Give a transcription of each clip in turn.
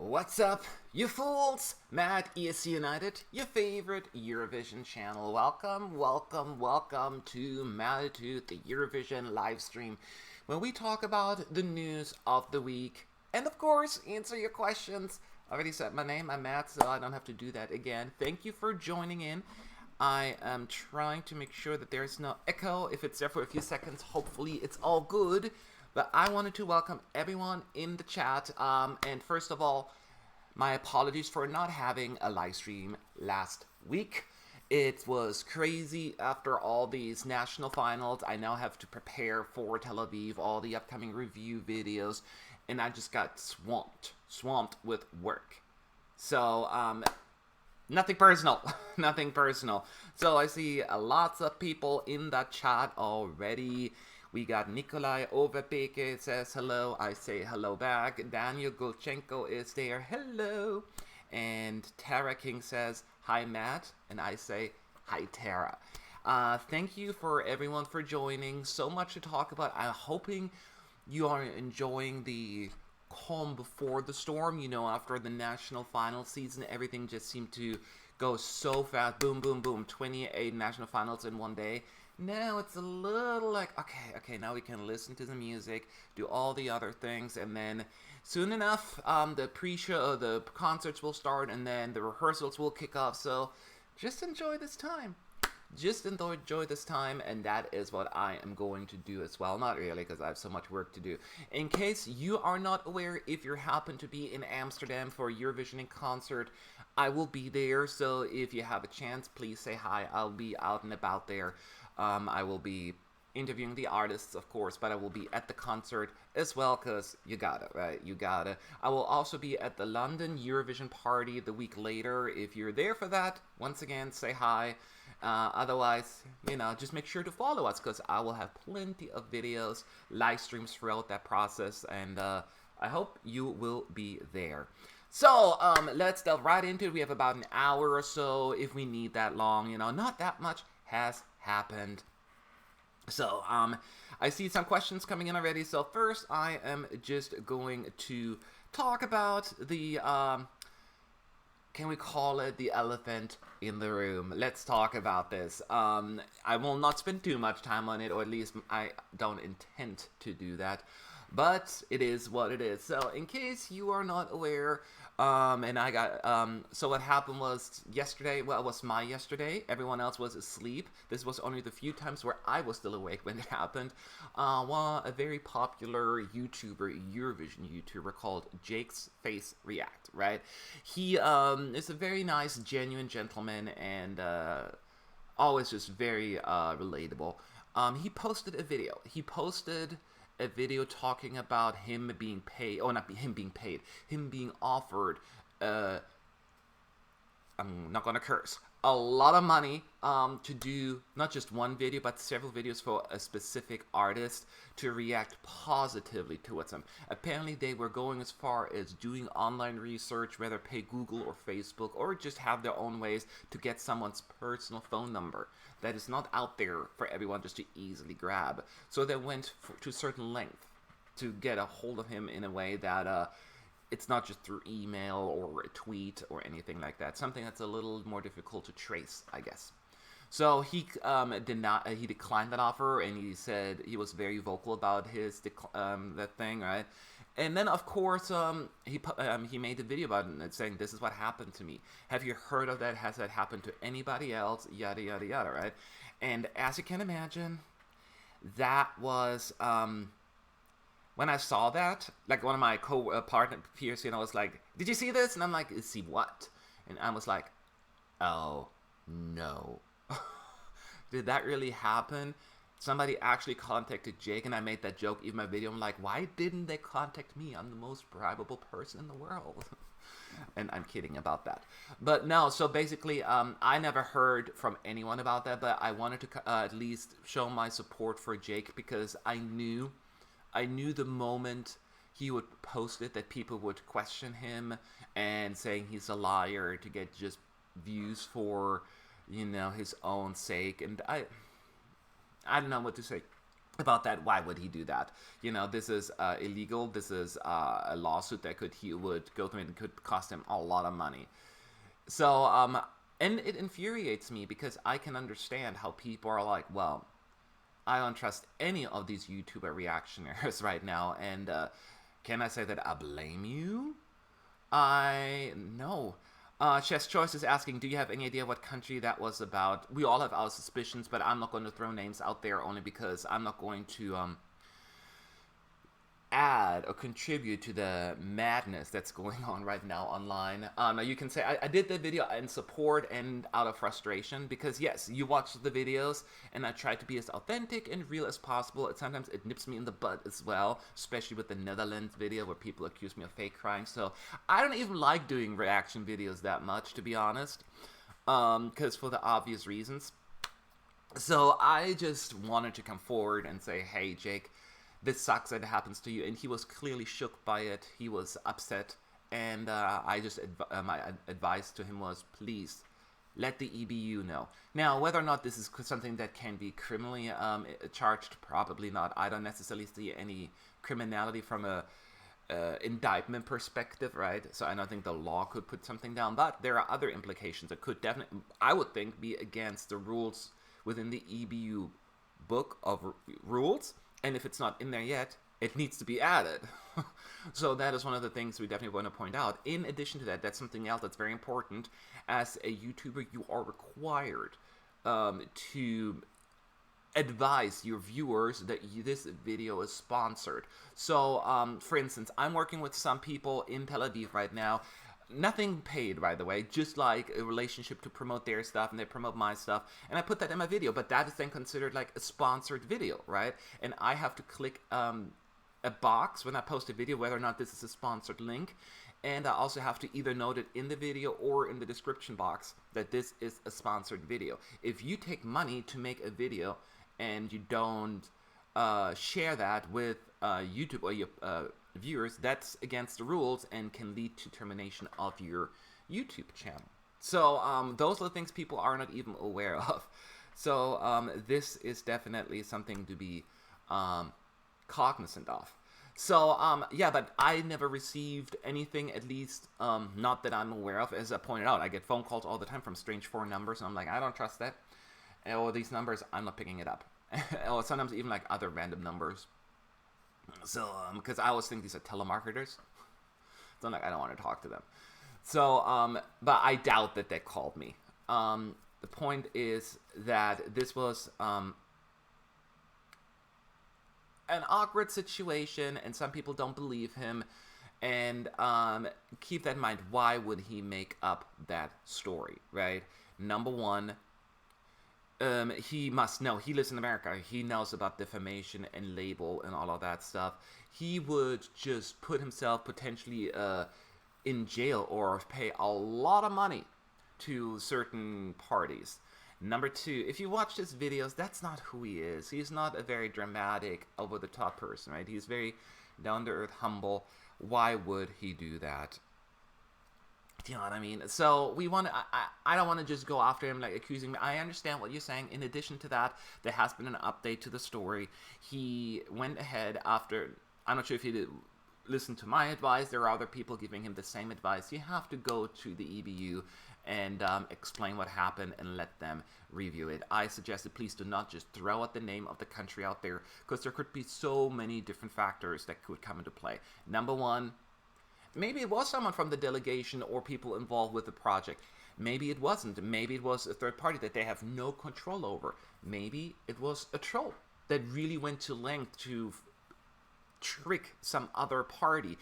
What's up, you fools? Matt ESC United, your favorite Eurovision channel. Welcome to Mattitude, the Eurovision live stream, when we talk about the news of the week and, of course, answer your questions. I already said my name, I'm Matt, so I don't have to do that again. Thank you for joining in. I am trying to make sure that there's no echo. If it's there for a few seconds, hopefully it's all good. But I wanted to welcome everyone in the chat. And first of all, my apologies for not having a live stream last week. It was crazy after all these national finals. I now have to prepare for Tel Aviv, all the upcoming review videos, and I just got swamped with work. So, nothing personal. Nothing personal. So I see lots of people in the chat already. We got Nikolai Overbeke says hello. I say hello back. Daniel Gulchenko is there. Hello. And Tara King says hi, Matt. And I say hi, Tara. Thank you for everyone for joining. So much to talk about. I'm hoping you are enjoying the calm before the storm. You know, after the national final season, everything just seemed to go so fast. Boom, boom, boom. 28 national finals in one day. Now it's a little like, okay, now we can listen to the music, do all the other things, and then soon enough, the pre-show, the concerts will start, and then the rehearsals will kick off. So just enjoy this time. Just enjoy this time, and that is what I am going to do as well. Not really, because I have so much work to do. In case you are not aware, if you happen to be in Amsterdam for a Eurovision in concert, I will be there. So if you have a chance, please say hi. I'll be out and about there. I will be interviewing the artists, of course, but I will be at the concert as well, because you gotta, right? You gotta. I will also be at the London Eurovision party the week later. If you're there for that, once again, say hi. Otherwise, you know, just make sure to follow us, because I will have plenty of videos, live streams throughout that process, and I hope you will be there. So, let's delve right into it. We have about an hour or so, if we need that long, you know, not that much has happened. So, I see some questions coming in already. So first, I am just going to talk about the, can we call it the elephant in the room? Let's talk about this. I will not spend too much time on it, or at least I don't intend to do that. But it is what it is. So in case you are not aware, and I got, so what happened was yesterday, well, it was my yesterday. Everyone else was asleep. This was only the few times where I was still awake when it happened. A very popular YouTuber, Eurovision YouTuber called Jake's Face React, right? He is a very nice, genuine gentleman, and always just very relatable. He posted a video. He posted a video talking about him being paid, or not him being paid, him being offered, I'm not gonna curse, a lot of money to do not just one video, but several videos for a specific artist to react positively towards them. Apparently they were going as far as doing online research, whether pay Google or Facebook, or just have their own ways to get someone's personal phone number that is not out there for everyone just to easily grab. So they went to a certain length to get a hold of him in a way that it's not just through email or a tweet or anything like that. Something that's a little more difficult to trace, I guess. So he he declined that offer, and he said he was very vocal about his that thing, right? And then, of course, he made a video about it saying, this is what happened to me. Have you heard of that? Has that happened to anybody else? Yada, yada, yada, right? And as you can imagine, that was, when I saw that, like one of my partner peers, you know, was like, did you see this? And I'm like, see what? And I was like, oh, no. Did that really happen? Somebody actually contacted Jake, and I made that joke in my video. I'm like, why didn't they contact me? I'm the most bribable person in the world. And I'm kidding about that. But no, so basically, I never heard from anyone about that, but I wanted to at least show my support for Jake, because I knew the moment he would post it that people would question him and saying he's a liar to get just views for, you know, his own sake. And I don't know what to say. about that. Why would he do that? You know, this is illegal. This is a lawsuit that he would go through and could cost him a lot of money. So, and it infuriates me because I can understand how people are like, well, I don't trust any of these YouTuber reactionaries right now. And can I say that I blame you? I no. Chess Choice is asking, do you have any idea what country that was about? We all have our suspicions, but I'm not going to throw names out there only because I'm not going to add or contribute to the madness that's going on right now online. You can say I did the video in support and out of frustration because yes, you watch the videos and I try to be as authentic and real as possible. Sometimes it nips me in the butt as well, especially with the Netherlands video where people accuse me of fake crime. So I don't even like doing reaction videos that much, to be honest, because for the obvious reasons. So I just wanted to come forward and say, hey, Jake, this sucks that it happens to you. And he was clearly shook by it. He was upset. And I just, my advice to him was, please, let the EBU know. Now, whether or not this is something that can be criminally charged, probably not. I don't necessarily see any criminality from a indictment perspective, right? So I don't think the law could put something down. But there are other implications that could definitely, I would think, be against the rules within the EBU book of rules. And if it's not in there yet, it needs to be added. So that is one of the things we definitely want to point out. In addition to that, that's something else that's very important. As a YouTuber, you are required to advise your viewers that this video is sponsored. So, for instance, I'm working with some people in Tel Aviv right now. Nothing paid, by the way, just like a relationship to promote their stuff, and they promote my stuff, and I put that in my video, but that is then considered like a sponsored video, right? And I have to click a box when I post a video whether or not this is a sponsored link, and I also have to either note it in the video or in the description box that this is a sponsored video. If you take money to make a video and you don't share that with YouTube or your viewers, that's against the rules and can lead to termination of your YouTube channel. So those are the things people are not even aware of. So this is definitely something to be cognizant of. So yeah, but I never received anything, at least not that I'm aware of. As I pointed out, I get phone calls all the time from strange foreign numbers, and I'm like, I don't trust that. Or these numbers, I'm not picking it up. Or sometimes even like other random numbers. So, because I always think these are telemarketers. So I'm like, I don't want to talk to them. So, but I doubt that they called me. The point is that this was an awkward situation, and some people don't believe him. And keep that in mind. Why would he make up that story, right? Number one, he must know. He lives in America. He knows about defamation and label and all of that stuff. He would just put himself potentially in jail or pay a lot of money to certain parties. Number two, if you watch his videos, that's not who he is. He's not a very dramatic, over-the-top person, right? He's very down-to-earth, humble. Why would he do that? Do you know what I mean? So we want to, I don't want to just go after him like accusing me. I understand what you're saying. In addition to that, there has been an update to the story. He went ahead after, I'm not sure if he did listen to my advice. There are other people giving him the same advice. You have to go to the EBU and explain what happened and let them review it. I suggested please do not just throw out the name of the country out there because there could be so many different factors that could come into play. Number one, maybe it was someone from the delegation or people involved with the project. Maybe it wasn't. Maybe it was a third party that they have no control over. Maybe it was a troll that really went to length to trick some other party.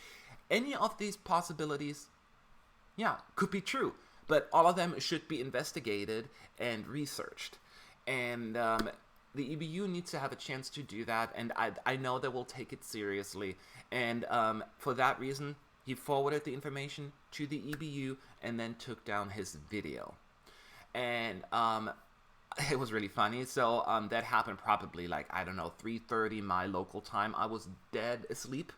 Any of these possibilities, yeah, could be true. But all of them should be investigated and researched. And the EBU needs to have a chance to do that. And I know they will take it seriously. And for that reason, he forwarded the information to the EBU and then took down his video. And it was really funny. So that happened probably like, I don't know, 3:30 my local time. I was dead asleep.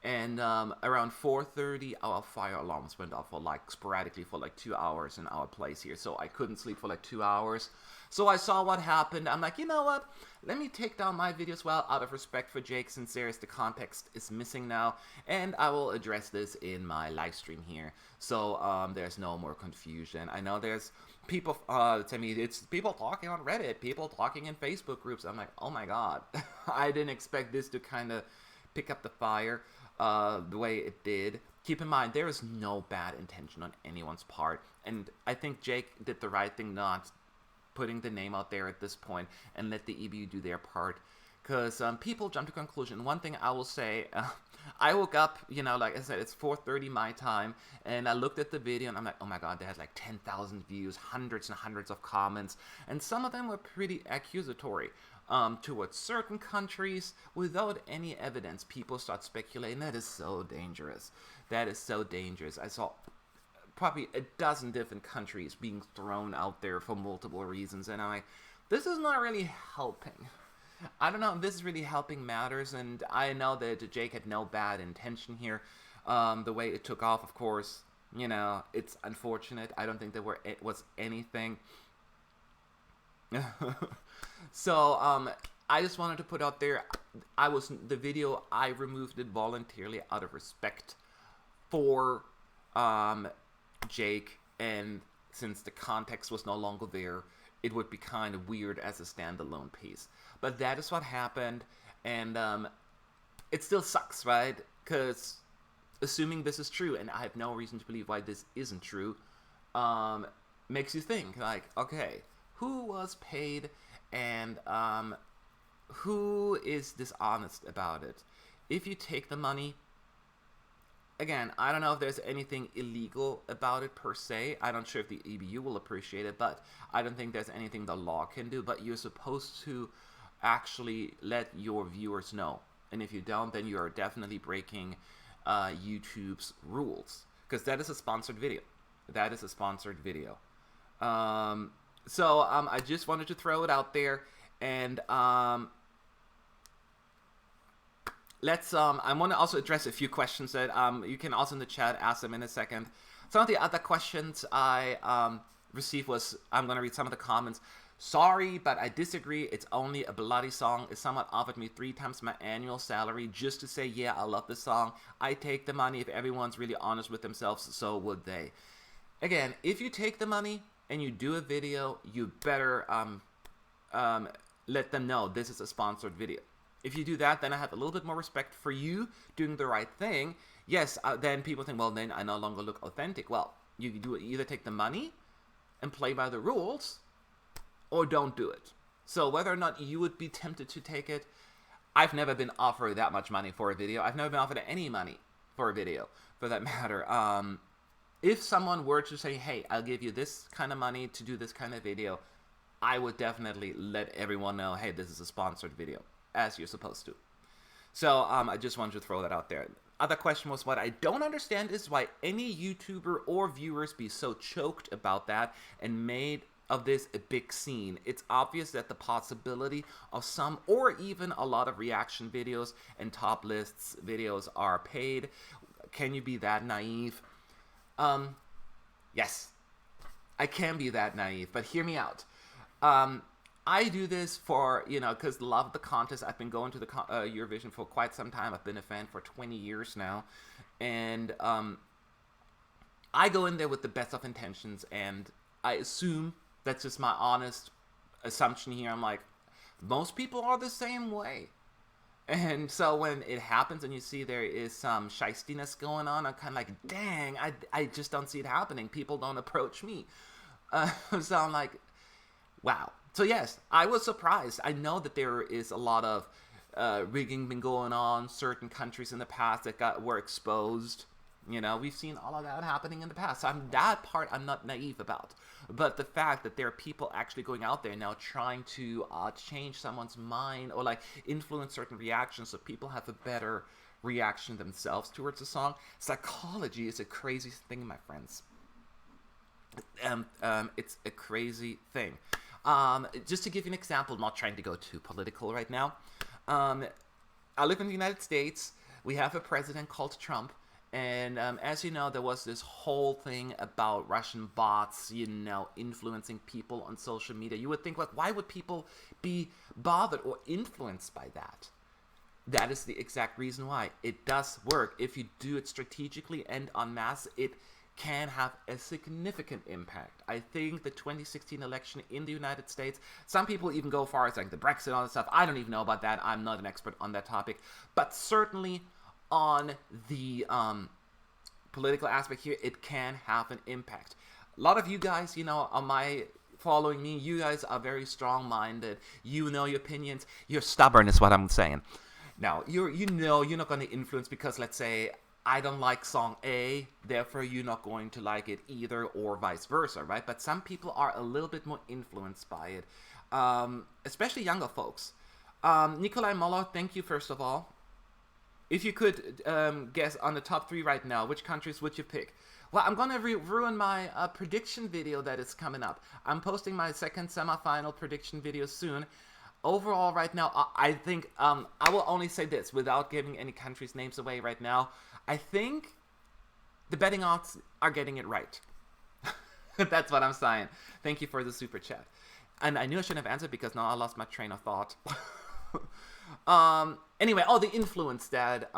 And around 4:30, our fire alarms went off for like sporadically for like 2 hours in our place here. So I couldn't sleep for like 2 hours. So I saw what happened. I'm like, you know what? Let me take down my videos, well, out of respect for Jake, since the context is missing now, and I will address this in my live stream here, so there's no more confusion. I know there's people, to me, it's people talking on Reddit, people talking in Facebook groups. I'm like, oh my god, I didn't expect this to kind of pick up the fire the way it did. Keep in mind, there is no bad intention on anyone's part, and I think Jake did the right thing not putting the name out there at this point and let the EBU do their part, because people jump to conclusion. One thing I will say, I woke up, like I said, it's 4:30 my time, and I looked at the video and I'm like, oh my god, they had like 10,000 views, hundreds and hundreds of comments, and some of them were pretty accusatory towards certain countries without any evidence. People start speculating. That is so dangerous. That is so dangerous. I saw probably a dozen different countries being thrown out there for multiple reasons, and I'm like, this is not really helping. I don't know if this is really helping matters, and I know that Jake had no bad intention here. The way it took off, of course, it's unfortunate. I don't think it was anything. So, I just wanted to put out there, the video, I removed it voluntarily out of respect for, Jake, and since the context was no longer there, it would be kind of weird as a standalone piece. But that is what happened, and it still sucks, right? Because assuming this is true, and I have no reason to believe why this isn't true, makes you think, like, okay, who was paid, and who is dishonest about it? If you take the money, again, I don't know if there's anything illegal about it per se. I'm not sure if the EBU will appreciate it, but I don't think there's anything the law can do. But you're supposed to actually let your viewers know. And if you don't, then you are definitely breaking YouTube's rules. Because that is a sponsored video. That is a sponsored video. So I just wanted to throw it out there. And I want to also address a few questions that you can also in the chat ask them in a second. Some of the other questions I received was, I'm going to read some of the comments. Sorry, but I disagree. It's only a bloody song. If someone offered me 3 times my annual salary just to say, yeah, I love the song, I take the money. If everyone's really honest with themselves, so would they. Again, if you take the money and you do a video, you better let them know this is a sponsored video. If you do that, then I have a little bit more respect for you doing the right thing. Yes, then people think, well, then I no longer look authentic. Well, you do either take the money and play by the rules, or don't do it. So whether or not you would be tempted to take it, I've never been offered that much money for a video. I've never been offered any money for a video, for that matter. If someone were to say, hey, I'll give you this kind of money to do this kind of video, I would definitely let everyone know, hey, this is a sponsored video, as you're supposed to. So I just wanted to throw that out there. Other question was, what I don't understand is why any YouTuber or viewers be so choked about that and made of this a big scene. It's obvious that the possibility of some or even a lot of reaction videos and top lists videos are paid. Can you be that naive? Yes, I can be that naive, but hear me out. I do this for, because love the contest. I've been going to the Eurovision for quite some time. I've been a fan for 20 years now. And I go in there with the best of intentions, and I assume, that's just my honest assumption here, I'm like, most people are the same way. And so when it happens and you see there is some shystiness going on, I'm kind of like, dang, I just don't see it happening. People don't approach me. So I'm like, wow. So yes, I was surprised. I know that there is a lot of rigging been going on, certain countries in the past that were exposed. We've seen all of that happening in the past. So that part I'm not naive about. But the fact that there are people actually going out there now trying to change someone's mind or like influence certain reactions so people have a better reaction themselves towards a song. Psychology is a crazy thing, my friends. It's a crazy thing. Just to give you an example, I'm not trying to go too political right now. I live in the United States. We have a president called Trump. And as you know, there was this whole thing about Russian bots, influencing people on social media. You would think, like, why would people be bothered or influenced by that? That is the exact reason why. It does work. If you do it strategically and en masse, it can have a significant impact. I think the 2016 election in the United States, some people even go far as like the Brexit and all that stuff. I don't even know about that. I'm not an expert on that topic. But certainly on the political aspect here, it can have an impact. A lot of you guys, on my following me, you guys are very strong-minded. You know your opinions. You're stubborn is what I'm saying. Now, you're not going to influence because, let's say, I don't like song A, therefore you're not going to like it either, or vice versa, right? But some people are a little bit more influenced by it, especially younger folks. Nikolai Moller, thank you, first of all. If you could guess on the top 3 right now, which countries would you pick? Well, I'm going to ruin my prediction video that is coming up. I'm posting my second semifinal prediction video soon. Overall, right now, I think, I will only say this without giving any countries' names away right now. I think the betting odds are getting it right. That's what I'm saying. Thank you for the super chat. And I knew I shouldn't have answered because now I lost my train of thought. Anyway, the influence that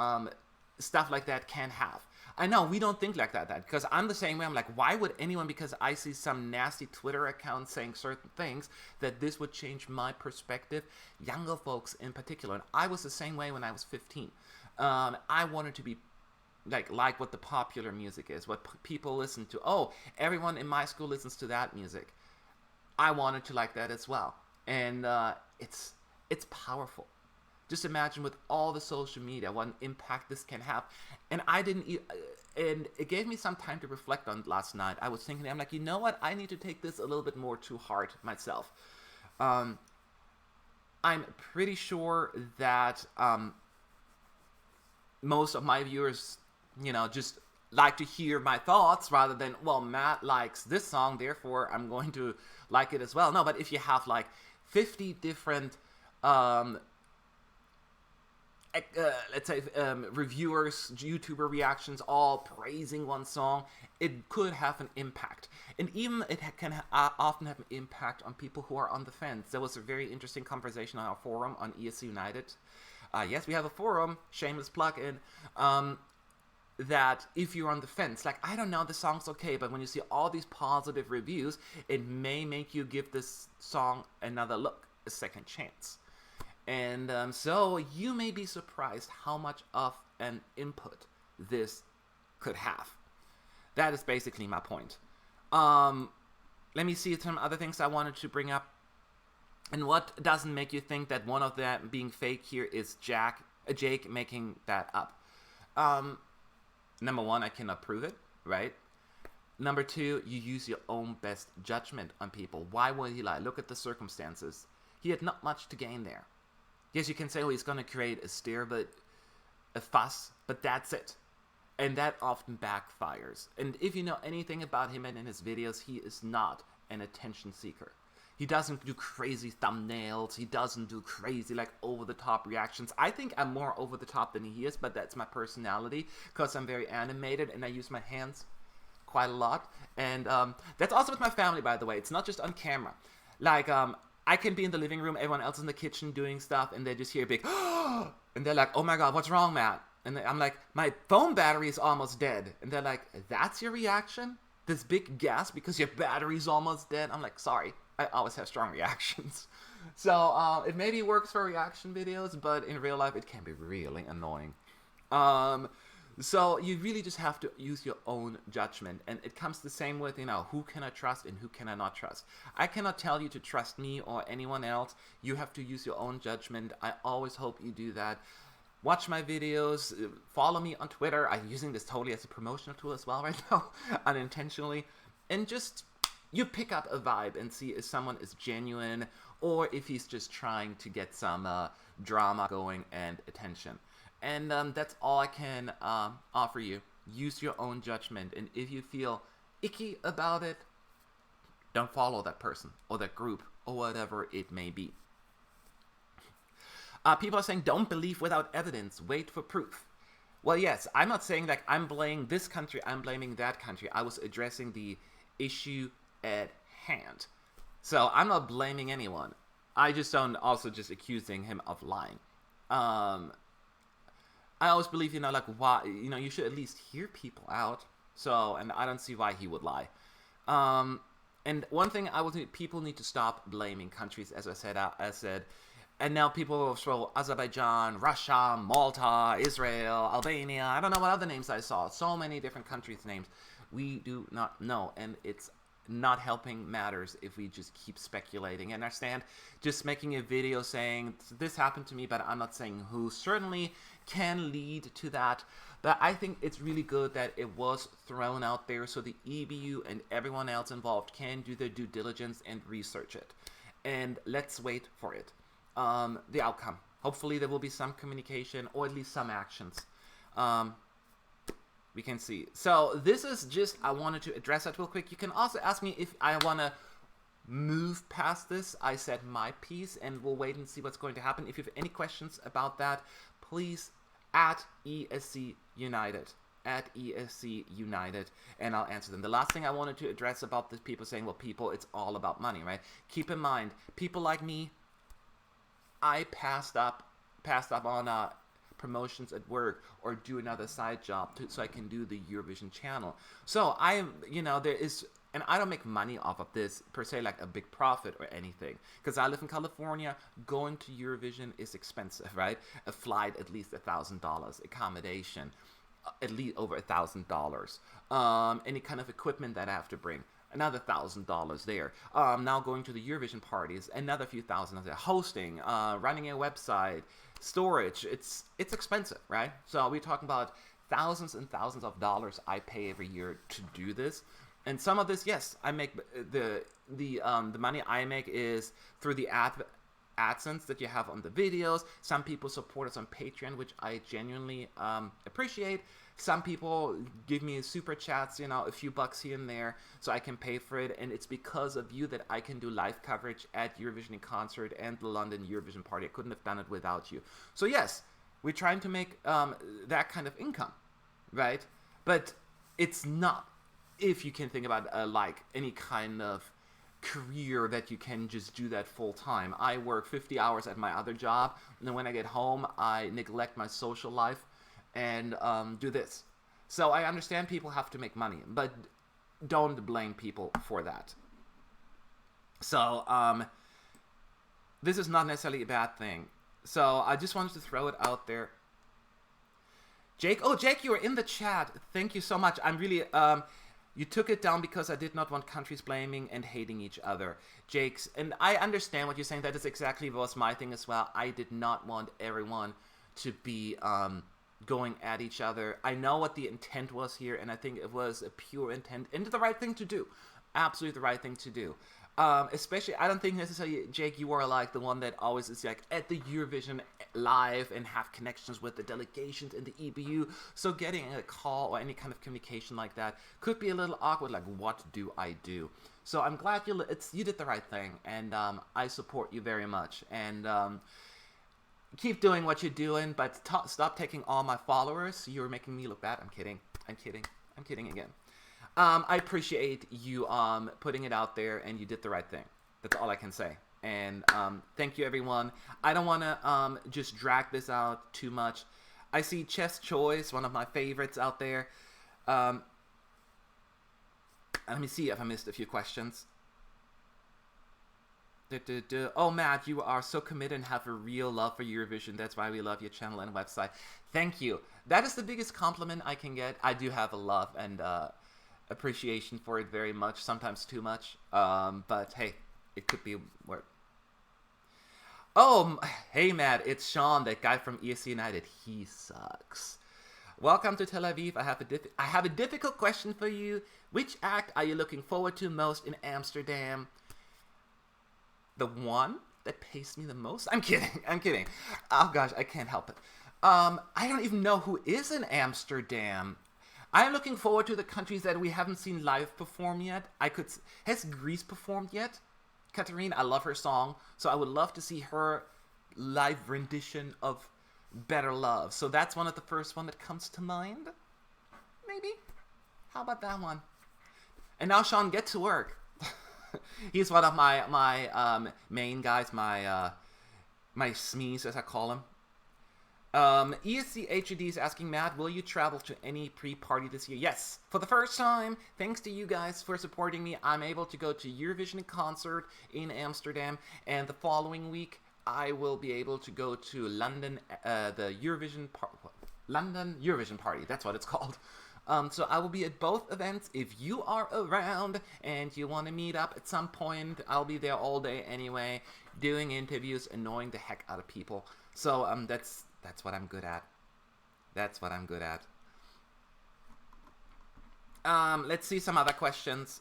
stuff like that can have. I know we don't think like that because I'm the same way. I'm like, why would anyone, because I see some nasty Twitter account saying certain things, that this would change my perspective? Younger folks in particular. And I was the same way when I was 15. I wanted to be like what the popular music is, what people listen to. Oh, everyone in my school listens to that music. I wanted to like that as well. And it's powerful. Just imagine with all the social media, what an impact this can have. And and it gave me some time to reflect on last night. I was thinking, I'm like, you know what? I need to take this a little bit more to heart myself. I'm pretty sure that most of my viewers, just like to hear my thoughts rather than, well, Matt likes this song, therefore I'm going to like it as well. No, but if you have like 50 different let's say reviewers, YouTuber reactions, all praising one song, it could have an impact. And even it can often have an impact on people who are on the fence. There was a very interesting conversation on our forum on ESC United. Yes, we have a forum, shameless plug-in, that if you're on the fence, like, I don't know, the song's okay, but when you see all these positive reviews, it may make you give this song another look, a second chance. And so you may be surprised how much of an input this could have. That is basically my point. Let me see some other things I wanted to bring up. And what doesn't make you think that one of them being fake here is Jake making that up? Number one, I cannot prove it, right? Number two, you use your own best judgment on people. Why would he lie? Look at the circumstances. He had not much to gain there. Yes, you can say, oh, he's going to create a fuss, but that's it. And that often backfires. And if you know anything about him and in his videos, he is not an attention seeker. He doesn't do crazy thumbnails. He doesn't do crazy, like, over-the-top reactions. I think I'm more over-the-top than he is, but that's my personality because I'm very animated and I use my hands quite a lot. And that's also with my family, by the way. It's not just on camera. Like, I can be in the living room, everyone else in the kitchen doing stuff, and they just hear a big, and they're like, oh my God, what's wrong, Matt? And I'm like, my phone battery is almost dead. And they're like, that's your reaction? This big gasp because your battery's almost dead? I'm like, sorry, I always have strong reactions. So it maybe works for reaction videos, but in real life, it can be really annoying. So you really just have to use your own judgment. And it comes the same with, who can I trust and who can I not trust. I cannot tell you to trust me or anyone else. You have to use your own judgment. I always hope you do that. Watch my videos. Follow me on Twitter. I'm using this totally as a promotional tool as well right now, unintentionally. And just, you pick up a vibe and see if someone is genuine or if he's just trying to get some drama going and attention. And that's all I can offer you. Use your own judgment. And if you feel icky about it, don't follow that person or that group or whatever it may be. People are saying, don't believe without evidence. Wait for proof. Well, yes, I'm not saying that I'm blaming this country, I'm blaming that country. I was addressing the issue at hand. So I'm not blaming anyone. I just don't also just accusing him of lying. Um, I always believe, like, why, you should at least hear people out. So, and I don't see why he would lie. Um, and one thing people need to stop blaming countries, as I said, and now people will throw Azerbaijan, Russia, Malta, Israel, Albania. I don't know what other names I saw. So many different countries' names. We do not know, and it's not helping matters if we just keep speculating. And understand, just making a video saying this happened to me, but I'm not saying who, certainly can lead to that. But I think it's really good that it was thrown out there so the EBU and everyone else involved can do their due diligence and research it. And let's wait for it. The outcome. Hopefully there will be some communication or at least some actions. We can see. So this is just, I wanted to address that real quick. You can also ask me if I want to move past this. I said my piece, and we'll wait and see what's going to happen. If you have any questions about that, please at ESC United. At ESC United, and I'll answer them. The last thing I wanted to address about the people saying, well, people, it's all about money, right? Keep in mind, people like me, I passed up on promotions at work or do another side job so I can do the Eurovision channel. So there is, and I don't make money off of this per se, like a big profit or anything, because I live in California. Going to Eurovision is expensive, right? A flight at least $1,000, accommodation at least over $1,000, any kind of equipment that I have to bring, another $1,000 there. Now going to the Eurovision parties, another few thousand there. Hosting, running a website, storage, it's expensive, right? So we're talking about thousands and thousands of dollars I pay every year to do this. And some of this, yes, I make the money I make is through the AdSense that you have on the videos. Some people support us on Patreon, which I genuinely appreciate. Some people give me super chats, a few bucks here and there, so I can pay for it. And it's because of you that I can do live coverage at Eurovision in Concert and the London Eurovision Party. I couldn't have done it without you. So yes, we're trying to make that kind of income, right? But it's not, if you can think about like any kind of career that you can just do that full time. I work 50 hours at my other job, and then when I get home, I neglect my social life and do this. So I understand people have to make money, but don't blame people for that. So this is not necessarily a bad thing. So I just wanted to throw it out there. Jake, you were in the chat. Thank you so much. I'm really you took it down because I did not want countries blaming and hating each other. Jake's, and I understand what you're saying. That is exactly was my thing as well. I did not want everyone to be going at each other. I know what the intent was here, and I think it was a pure intent and the right thing to do. Absolutely the right thing to do. Especially, I don't think necessarily, Jake, you are like the one that always is like at the Eurovision live and have connections with the delegations in the EBU. So getting a call or any kind of communication like that could be a little awkward. Like, what do I do? So I'm glad you did the right thing, and I support you very much. And keep doing what you're doing, but stop taking all my followers. You're making me look bad. I'm kidding again. I appreciate you putting it out there, and you did the right thing. That's all I can say. And thank you, everyone. I don't want to just drag this out too much. I see Chess Choice, one of my favorites out there. Let me see if I missed a few questions. Oh, Matt, you are so committed and have a real love for Eurovision. That's why we love your channel and website. Thank you. That is the biggest compliment I can get. I do have a love and appreciation for it very much, sometimes too much, but hey, it could be worth. Oh, hey Matt, it's Sean, that guy from ESC United. He sucks. Welcome to Tel Aviv. I have a difficult question for you. Which act are you looking forward to most in Amsterdam? The one that pays me the most? I'm kidding. Oh gosh, I can't help it. I don't even know who is in Amsterdam. I'm looking forward to the countries that we haven't seen live perform yet. Has Greece performed yet? Katarina, I love her song, so I would love to see her live rendition of Better Love. So that's one of the first one that comes to mind. Maybe. How about that one? And now, Sean, get to work. He's one of my main guys, my SMEs, as I call him. ESC HUD is asking, Matt, will you travel to any pre-party this year? Yes, for the first time, thanks to you guys for supporting me, I'm able to go to Eurovision concert in Amsterdam, and the following week, I will be able to go to London, the London Eurovision Party, that's what it's called. So I will be at both events. If you are around and you want to meet up at some point, I'll be there all day anyway, doing interviews, annoying the heck out of people. So that's what I'm good at. That's what I'm good at. Let's see some other questions.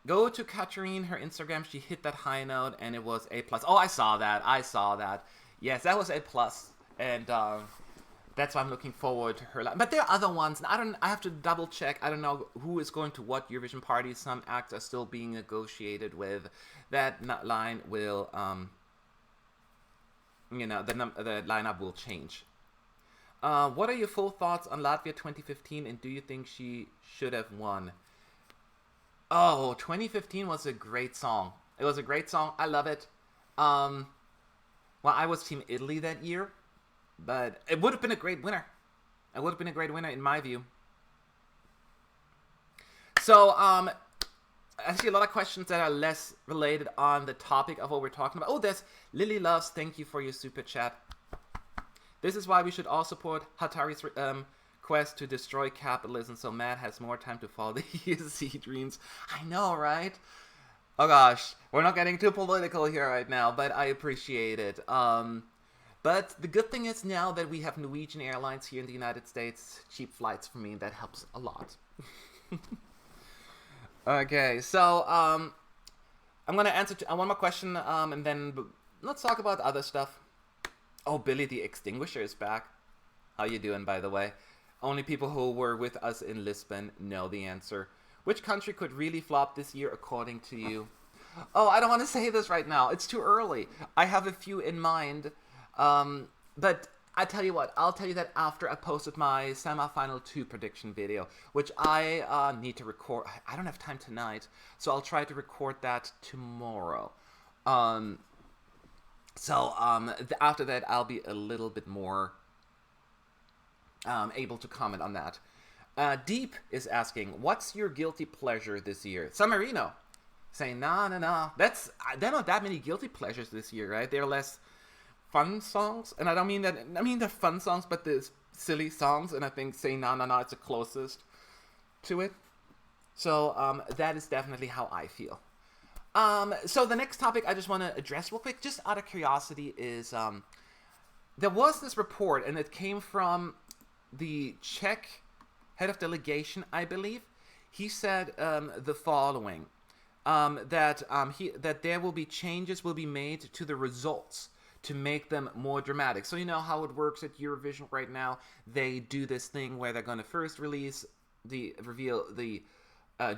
Go to Katarine, her Instagram. She hit that high note, and it was A+. Oh, I saw that. Yes, that was A+. And that's why I'm looking forward to her. But there are other ones. I have to double check. I don't know who is going to what Eurovision party. Some acts are still being negotiated with. That line will, the lineup will change. What are your full thoughts on Latvia 2015, and do you think she should have won? Oh, 2015 was a great song. It was a great song. I love it. Well, I was Team Italy that year, but it would have been a great winner. It would have been a great winner in my view. So, actually a lot of questions that are less related on the topic of what we're talking about. Oh, there's Lily Loves. Thank you for your super chat. This is why we should all support Hatari's quest to destroy capitalism, so Matt has more time to follow the ESC dreams. I know, right? Oh gosh, we're not getting too political here right now, but I appreciate it. But the good thing is now that we have Norwegian Airlines here in the United States, cheap flights for me, that helps a lot. Okay, so I'm gonna answer one more question, and then let's talk about other stuff. Oh, Billy the Extinguisher is back. How you doing, by the way? Only people who were with us in Lisbon know the answer. Which country could really flop this year, according to you? Oh, I don't want to say this right now. It's too early. I have a few in mind, but I tell you what. I'll tell you that after I posted my semi-final 2 prediction video, which I need to record. I don't have time tonight, so I'll try to record that tomorrow. After that, I'll be a little bit more able to comment on that. Deep is asking, what's your guilty pleasure this year? San Marino saying, nah. There are not that many guilty pleasures this year, right? There are less fun songs, and I don't mean that. I mean the fun songs, but the silly songs, and I think saying nah, it's the closest to it. So that is definitely how I feel. So the next topic I just want to address real quick, just out of curiosity, is there was this report, and it came from the Czech head of delegation, I believe. He said the following, that there will be changes will be made to the results to make them more dramatic. So you know how it works at Eurovision right now. They do this thing where they're going to first reveal the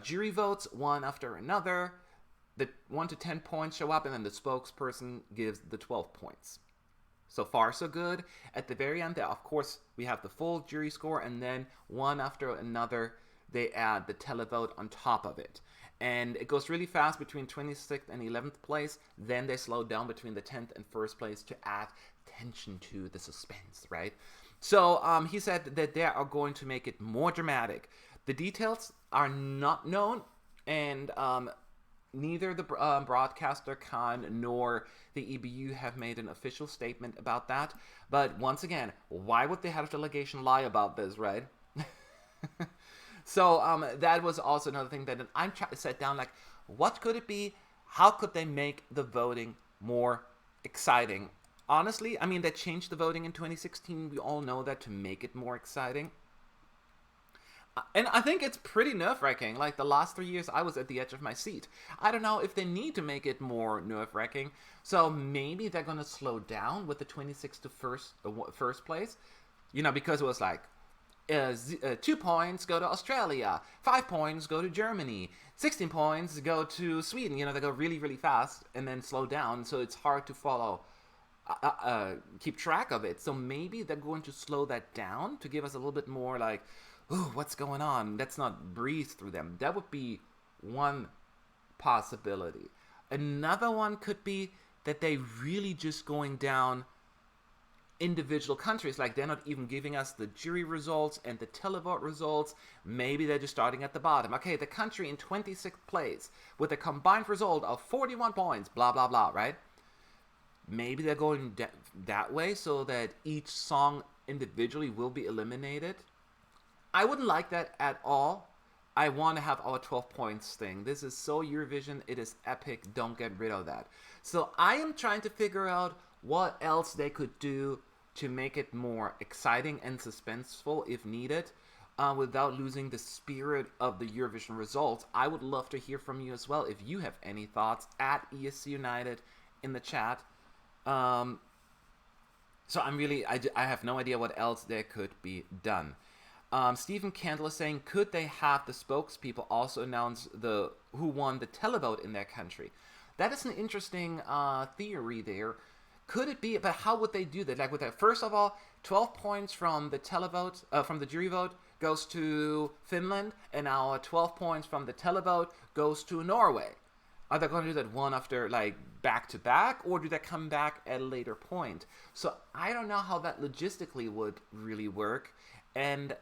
jury votes one after another. The 1 to 10 points show up, and then the spokesperson gives the 12 points. So far, so good. At the very end, of course, we have the full jury score, and then one after another, they add the televote on top of it. And it goes really fast between 26th and 11th place. Then they slow down between the 10th and 1st place to add tension to the suspense, right? So he said that they are going to make it more dramatic. The details are not known, and neither the broadcaster Khan nor the EBU have made an official statement about that. But once again, why would the head of delegation lie about this, right? So that was also another thing that I'm trying to set down, like, what could it be? How could they make the voting more exciting? Honestly, I mean, they changed the voting in 2016. We all know that, to make it more exciting. And I think it's pretty nerve-wracking. Like, the last 3 years, I was at the edge of my seat. I don't know if they need to make it more nerve-wracking. So maybe they're going to slow down with the 26th to first place. You know, because it was like 2 points go to Australia, 5 points go to Germany, 16 points go to Sweden. They go really, really fast and then slow down, so it's hard to follow, keep track of it. So maybe they're going to slow that down to give us a little bit more like, ooh, what's going on? Let's not breeze through them. That would be one possibility. Another one could be that they really just going down individual countries, like they're not even giving us the jury results and the televote results. Maybe they're just starting at the bottom. Okay, the country in 26th place with a combined result of 41 points, blah, blah, blah, right? Maybe they're going that way so that each song individually will be eliminated. I wouldn't like that at all. I want to have our 12 points thing. This is so Eurovision. It is epic. Don't get rid of that. So I am trying to figure out what else they could do to make it more exciting and suspenseful if needed, without losing the spirit of the Eurovision results. I would love to hear from you as well if you have any thoughts at ESC United in the chat. So I have no idea what else there could be done. Stephen Candle is saying, could they have the spokespeople also announce who won the televote in their country? That is an interesting theory there. Could it be? But how would they do that? Like with that, first of all, 12 points from the televote, from the jury vote goes to Finland, and our 12 points from the televote goes to Norway. Are they going to do that one after, like, back to back, or do they come back at a later point? So I don't know how that logistically would really work, and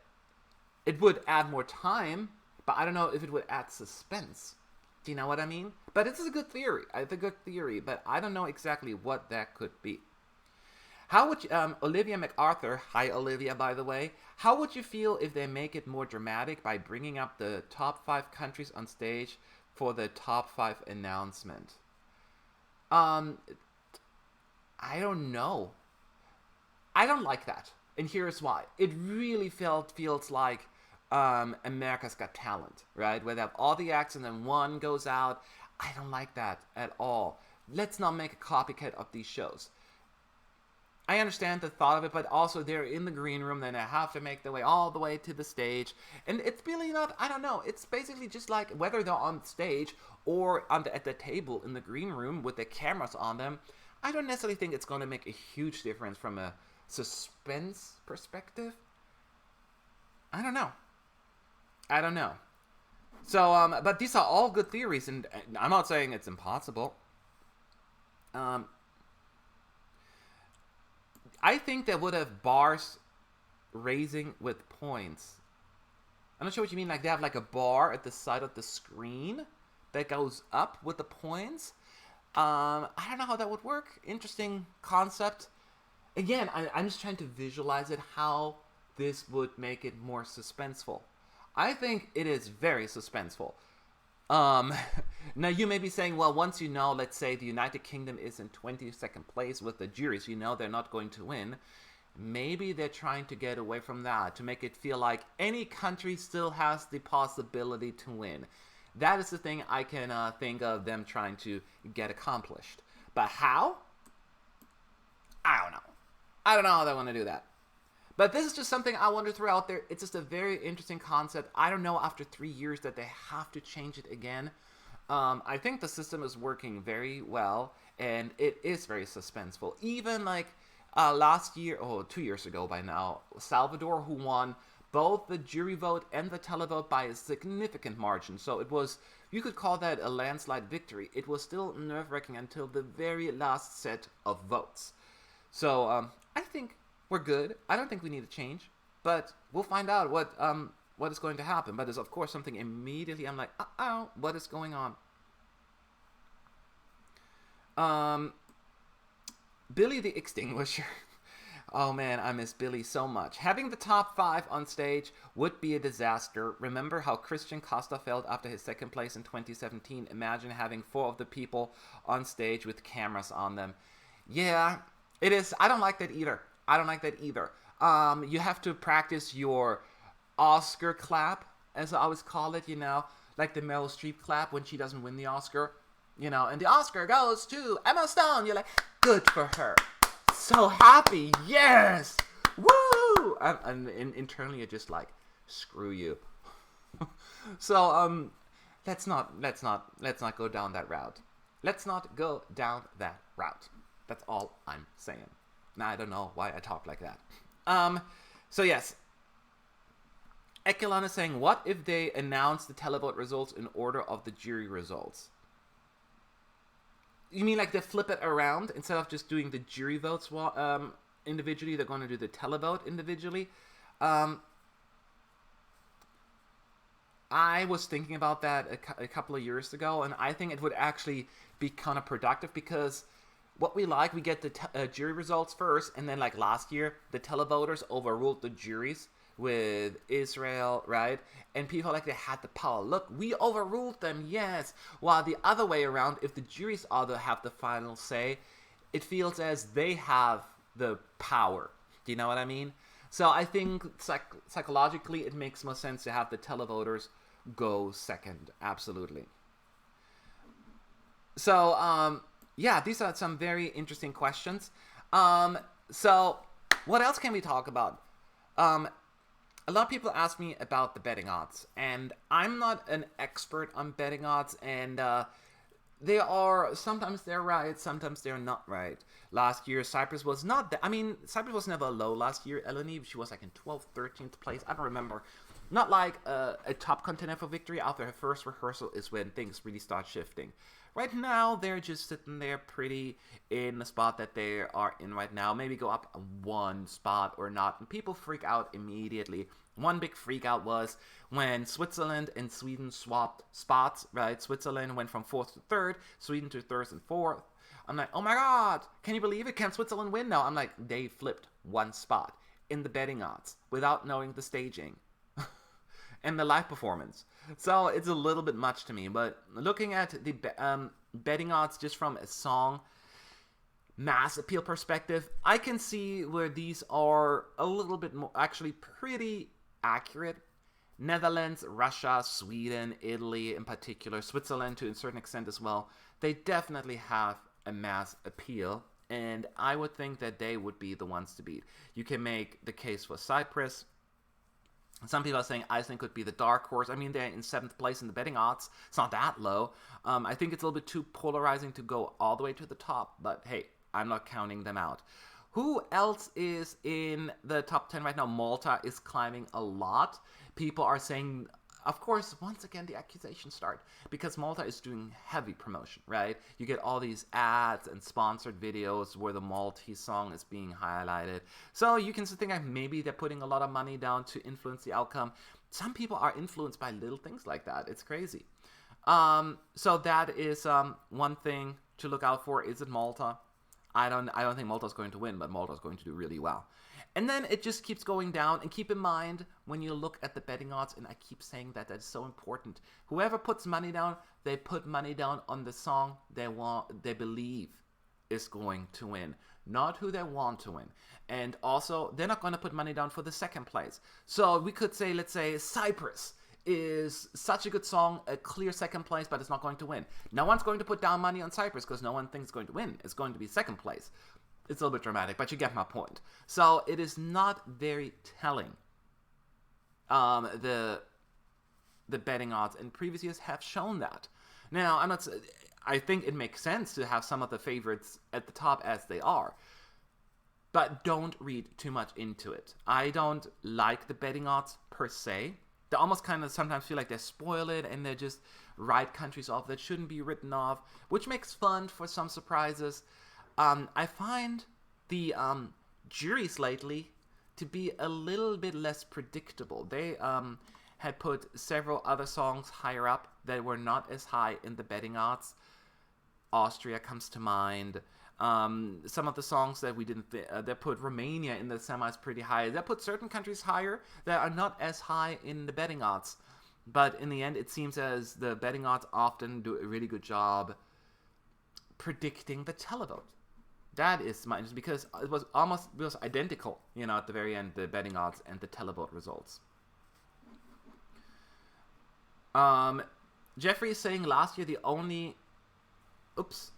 it would add more time, but I don't know if it would add suspense. Do you know what I mean? But this is a good theory. It's a good theory, but I don't know exactly what that could be. How would you, Olivia MacArthur, hi Olivia by the way, how would you feel if they make it more dramatic by bringing up the top 5 countries on stage for the top 5 announcement? I don't know. I don't like that. And here's why. It really feels like America's Got Talent, right? Where they have all the acts and then one goes out. I don't like that at all. Let's not make a copycat of these shows. I understand the thought of it, but also they're in the green room, then they have to make their way all the way to the stage. And it's really not, I don't know, it's basically just like whether they're on stage or at the table in the green room with the cameras on them. I don't necessarily think it's going to make a huge difference from a suspense perspective. I don't know. So, but these are all good theories, and I'm not saying it's impossible. I think they would have bars raising with points. I'm not sure what you mean. Like they have like a bar at the side of the screen that goes up with the points. I don't know how that would work. Interesting concept. Again, I'm just trying to visualize it, how this would make it more suspenseful. I think it is very suspenseful. Now you may be saying, well, once you know, let's say the United Kingdom is in 22nd place with the juries, you know they're not going to win. Maybe they're trying to get away from that, to make it feel like any country still has the possibility to win. That is the thing I can think of them trying to get accomplished. But how? I don't know. I don't know how they want to do that. But this is just something I want to throw out there. It's just a very interesting concept. I don't know after 3 years that they have to change it again. I think the system is working very well, and it is very suspenseful. Even like last year, 2 years ago by now, Salvador, who won both the jury vote and the televote by a significant margin. So it was, you could call that a landslide victory. It was still nerve-wracking until the very last set of votes. So I think we're good. I don't think we need to change, but we'll find out what is going to happen. But there's of course something immediately I'm like, what is going on? Billy the Extinguisher. Oh man, I miss Billy so much. Having the top 5 on stage would be a disaster. Remember how Christian Costa felt after his second place in 2017? Imagine having 4 of the people on stage with cameras on them. Yeah, it is. I don't like that either. You have to practice your Oscar clap, as I always call it, like the Meryl Streep clap when she doesn't win the Oscar, and the Oscar goes to Emma Stone. You're like, good for her. So happy. Yes. Woo! woo! And internally you're just like, screw you. So let's not go down that route. Let's not go down that route. That's all I'm saying. Now I don't know why I talk like that. So yes, Ekilon is saying, what if they announce the televote results in order of the jury results? You mean like they flip it around? Instead of just doing the jury votes individually, they're going to do the televote individually? I was thinking about that a couple of years ago, and I think it would actually be counterproductive, because what we get the jury results first, and then like last year, the televoters overruled the juries with Israel, right? And people like they had the power. Look, we overruled them, yes. While the other way around, if the juries have the final say, it feels as they have the power. Do you know what I mean? So I think psychologically it makes more sense to have the televoters go second. Absolutely. So, yeah, these are some very interesting questions. So what else can we talk about? A lot of people ask me about the betting odds, and I'm not an expert on betting odds, and they are, sometimes they're right, sometimes they're not right. Last year, Cyprus was not that, Cyprus was never low last year. Eleni, she was like in 12th, 13th place, I don't remember. Not like a top contender for victory. After her first rehearsal is when things really start shifting. Right now, they're just sitting there pretty in the spot that they are in right now. Maybe go up one spot or not. And people freak out immediately. One big freak out was when Switzerland and Sweden swapped spots, right? Switzerland went from 4th to 3rd, Sweden to 3rd and 4th. I'm like, oh my god, can you believe it? Can Switzerland win now? I'm like, they flipped one spot in the betting odds without knowing the staging and the live performance. So it's a little bit much to me, but looking at the betting odds just from a song mass appeal perspective, I can see where these are a little bit more, actually pretty accurate. Netherlands, Russia, Sweden, Italy in particular, Switzerland to a certain extent as well, they definitely have a mass appeal, and I would think that they would be the ones to beat. You can make the case for Cyprus. Some people are saying Iceland could be the dark horse. I mean, they're in 7th place in the betting odds. It's not that low. I think it's a little bit too polarizing to go all the way to the top. But hey, I'm not counting them out. Who else is in the top 10 right now? Malta is climbing a lot. People are saying, of course, once again, the accusations start. Because Malta is doing heavy promotion, right? You get all these ads and sponsored videos where the Maltese song is being highlighted. So you can think like maybe they're putting a lot of money down to influence the outcome. Some people are influenced by little things like that. It's crazy. So that is one thing to look out for. Is it Malta? I don't think Malta's going to win, but Malta's going to do really well. And then it just keeps going down. And keep in mind, when you look at the betting odds, and I keep saying that is so important, whoever puts money down, they put money down on the song they believe is going to win, not who they want to win. And also, they're not going to put money down for the second place. So we could say, let's say, Cyprus is such a good song, a clear second place, but it's not going to win. No one's going to put down money on Cyprus because no one thinks it's going to win. It's going to be second place. It's a little bit dramatic, but you get my point. So it is not very telling. The betting odds in previous years have shown that. Now, I think it makes sense to have some of the favorites at the top as they are, but don't read too much into it. I don't like the betting odds per se. They almost kind of sometimes feel like they spoil it and they just write countries off that shouldn't be written off, which makes fun for some surprises. I find the juries lately to be a little bit less predictable. They had put several other songs higher up that were not as high in the betting odds. Austria comes to mind. Some of the songs that we didn't, they put Romania in the semis pretty high. They put certain countries higher that are not as high in the betting odds. But in the end, it seems as the betting odds often do a really good job predicting the televote. That is my, because it was identical, at the very end, the betting odds and the televote results. Jeffrey is saying last year the only,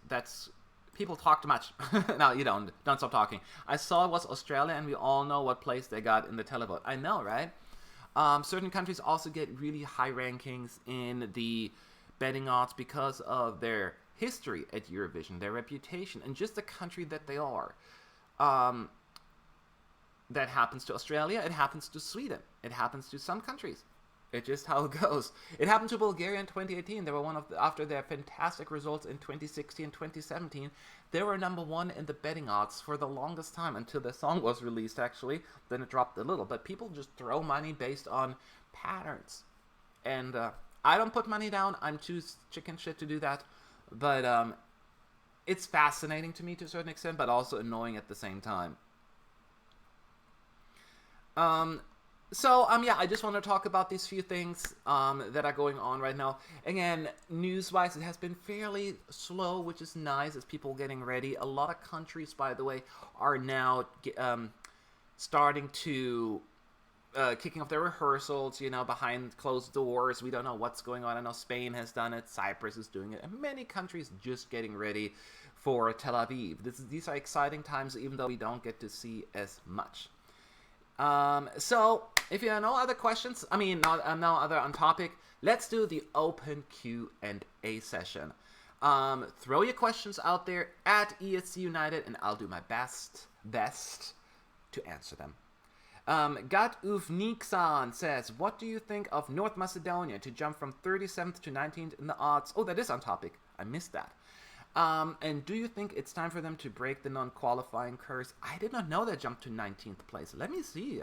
that's people talk too much. No, you don't. Don't stop talking. I saw it was Australia, and we all know what place they got in the televote. I know, right? Certain countries also get really high rankings in the betting odds because of their history at Eurovision, their reputation, and just the country that they are. That happens to Australia. It happens to Sweden. It happens to some countries. It's just how it goes. It happened to Bulgaria in 2018. They were after their fantastic results in 2016 and 2017. They were number one in the betting odds for the longest time until the song was released, actually. Then it dropped a little. But people just throw money based on patterns. And I don't put money down. I'm too chicken shit to do that. But it's fascinating to me to a certain extent, but also annoying at the same time. Yeah, I just want to talk about these few things that are going on right now. Again, news-wise, it has been fairly slow, which is nice as people getting ready. A lot of countries, by the way, are now starting to kicking off their rehearsals, behind closed doors. We don't know what's going on. I know Spain has done it, Cyprus is doing it, and many countries just getting ready for Tel Aviv. These are exciting times, even though we don't get to see as much. So, if you have no other questions, no other on topic, let's do the open Q&A session. Throw your questions out there at ESC United, and I'll do my best to answer them. Gat Uvniksan says, what do you think of North Macedonia to jump from 37th to 19th in the odds? Oh, that is on topic. I missed that. And do you think it's time for them to break the non-qualifying curse? I did not know they jumped to 19th place. Let me see.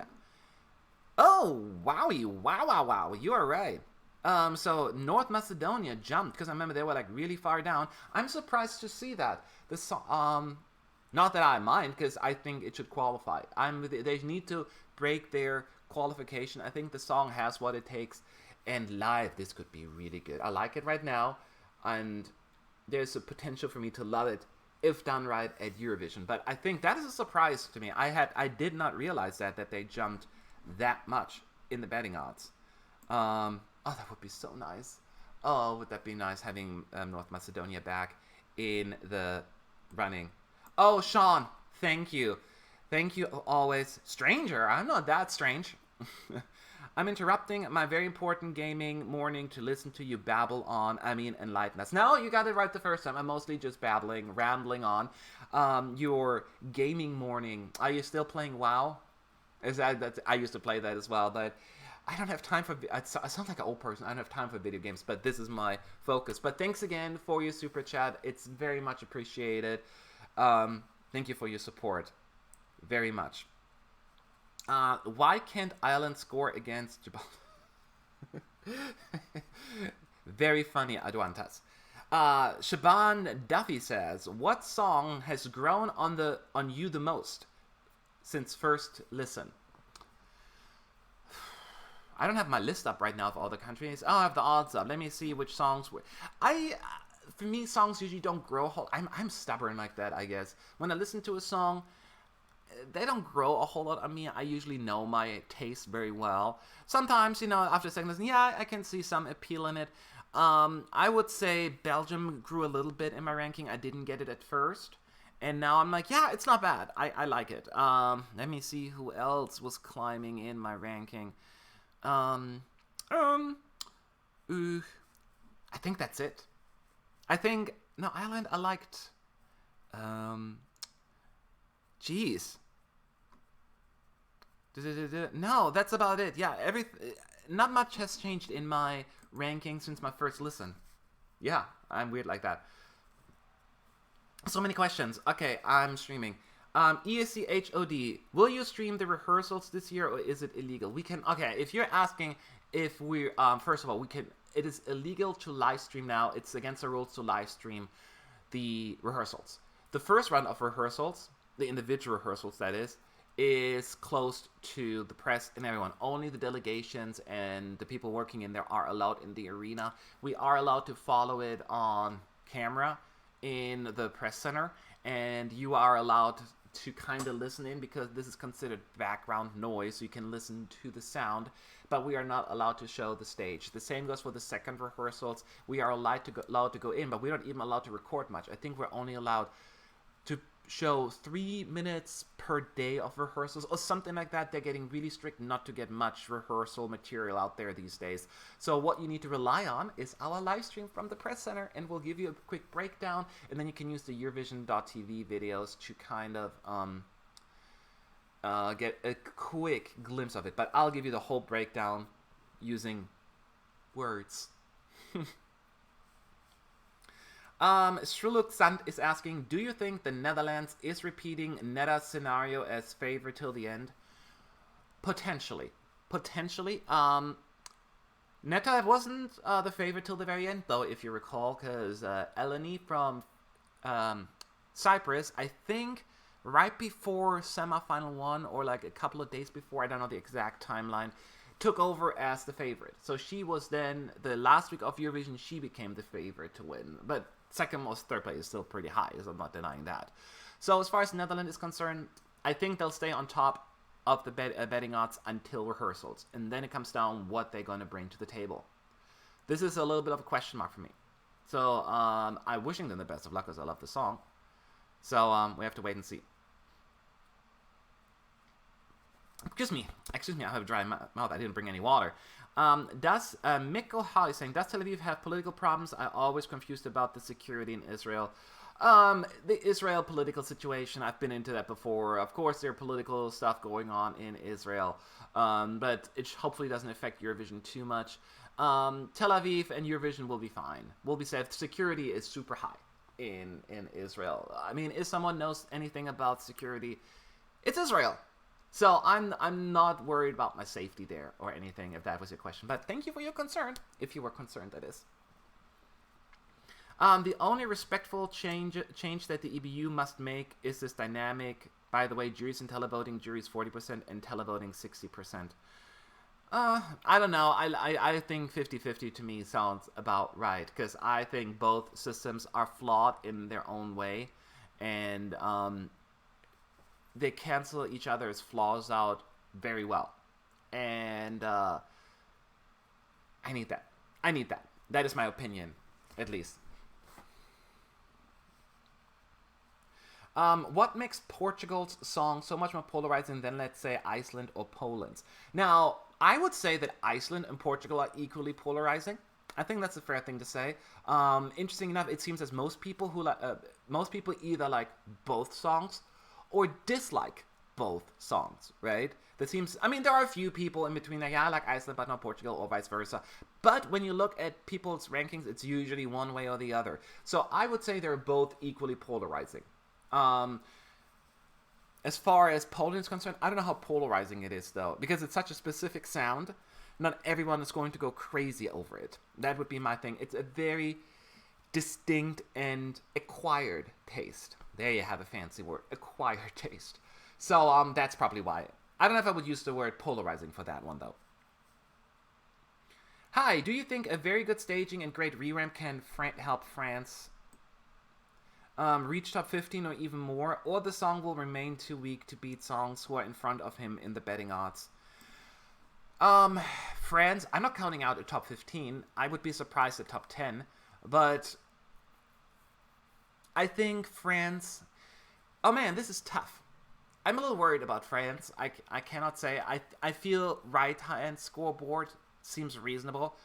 Oh, wowie. Wow. You are right. So North Macedonia jumped, because I remember they were like really far down. I'm surprised to see that. Not that I mind, because I think it should qualify. They need to break their qualification. I think the song has what it takes. And live, this could be really good. I like it right now. And there's a potential for me to love it if done right at Eurovision. But I think that is a surprise to me. I did not realize that they jumped that much in the betting odds. Oh, that would be so nice. Oh, would that be nice having North Macedonia back in the running. Oh, Sean, thank you. Thank you always. Stranger, I'm not that strange. I'm interrupting my very important gaming morning to listen to you babble on. Enlighten us. No, you got it right the first time. I'm mostly just rambling on. Your gaming morning. Are you still playing WoW? I used to play that as well, but I don't have time for... I sound like an old person. I don't have time for video games, but this is my focus. But thanks again for your super chat. It's very much appreciated. Thank you for your support. Very much. Why can't Ireland score against Gibraltar? Very funny, Aduantas. Shaban Duffy says, what song has grown on you the most since first listen? I don't have my list up right now of all the countries. Oh, I have the odds up. Let me see which songs were... For me, songs usually don't grow. I'm stubborn like that, I guess. When I listen to a song, they don't grow a whole lot. I usually know my taste very well. Sometimes, after a second listen, yeah, I can see some appeal in it. I would say Belgium grew a little bit in my ranking. I didn't get it at first. And now I'm like, yeah, it's not bad. I like it. Let me see who else was climbing in my ranking. I think that's it. Ireland, I liked. Jeez. No, that's about it. Yeah, not much has changed in my ranking since my first listen. Yeah, I'm weird like that. So many questions. Okay, I'm streaming. ESCHOD, will you stream the rehearsals this year, or is it illegal? Okay, if you're asking if we, first of all, it is illegal to live stream now. It's against the rules to live stream the rehearsals. The first round of rehearsals, the individual rehearsals that is closed to the press and everyone. Only the delegations and the people working in there are allowed in the arena. We are allowed to follow it on camera in the press center, and you are allowed to kind of listen in because this is considered background noise, so you can listen to the sound, but we are not allowed to show the stage. The same goes for the second rehearsals. We are allowed to go in, but we're not even allowed to record much. I think we're only allowed to show 3 minutes per day of rehearsals or something like that. They're getting really strict not to get much rehearsal material out there these days. So what you need to rely on is our live stream from the press center, and we'll give you a quick breakdown, and then you can use the Eurovision.tv videos to kind of get a quick glimpse of it. But I'll give you the whole breakdown using words. Shruluk Sant is asking, do you think the Netherlands is repeating Netta's scenario as favorite till the end? Potentially. Netta wasn't the favorite till the very end, though, if you recall, because Eleni from Cyprus, I think right before semifinal 1 or like a couple of days before, I don't know the exact timeline, took over as the favorite. So she was then, the last week of Eurovision, she became the favorite to win. But second most, third place is still pretty high, so I'm not denying that. So as far as Netherlands is concerned, I think they'll stay on top of the betting odds until rehearsals. And then it comes down what they're going to bring to the table. This is a little bit of a question mark for me. So I'm wishing them the best of luck because I love the song. So we have to wait and see. Excuse me, I have a dry mouth. I didn't bring any water. Does Mikko Hall is saying, does Tel Aviv have political problems? I always confused about the security in Israel. The Israel political situation, I've been into that before. Of course, there are political stuff going on in Israel, but it hopefully doesn't affect Eurovision too much. Tel Aviv and Eurovision will be fine. We'll be safe. Security is super high in Israel. I mean, if someone knows anything about security, it's Israel. So I'm not worried about my safety there or anything, if that was your question. But thank you for your concern, if you were concerned, that is. The only respectful change that the EBU must make is this dynamic. By the way, juries and televoting, juries 40% and televoting 60%. I don't know. I think 50-50 to me sounds about right, because I think both systems are flawed in their own way, and they cancel each other's flaws out very well. And I need that. That is my opinion, at least. What makes Portugal's song so much more polarizing than, let's say, Iceland or Poland's? Now, I would say that Iceland and Portugal are equally polarizing. I think that's a fair thing to say. Interesting enough, it seems as most people either like both songs or dislike both songs, right? That seems, I mean, there are a few people in between, like, I like Iceland but not Portugal, or vice versa. But when you look at people's rankings, it's usually one way or the other. So I would say they're both equally polarizing. As far as Poland is concerned, I don't know how polarizing it is, though, because it's such a specific sound. Not everyone is going to go crazy over it. That would be my thing. It's a very distinct and acquired taste. There you have a fancy word, acquired taste. So that's probably why. I don't know if I would use the word polarizing for that one, though. Hi, do you think a very good staging and great re-ramp can help France reach top 15 or even more, or the song will remain too weak to beat songs who are in front of him in the betting odds? France, I'm not counting out a top 15. I would be surprised at top 10, but I think France... Oh man, this is tough. I'm a little worried about France. I cannot say. I feel right-hand scoreboard seems reasonable.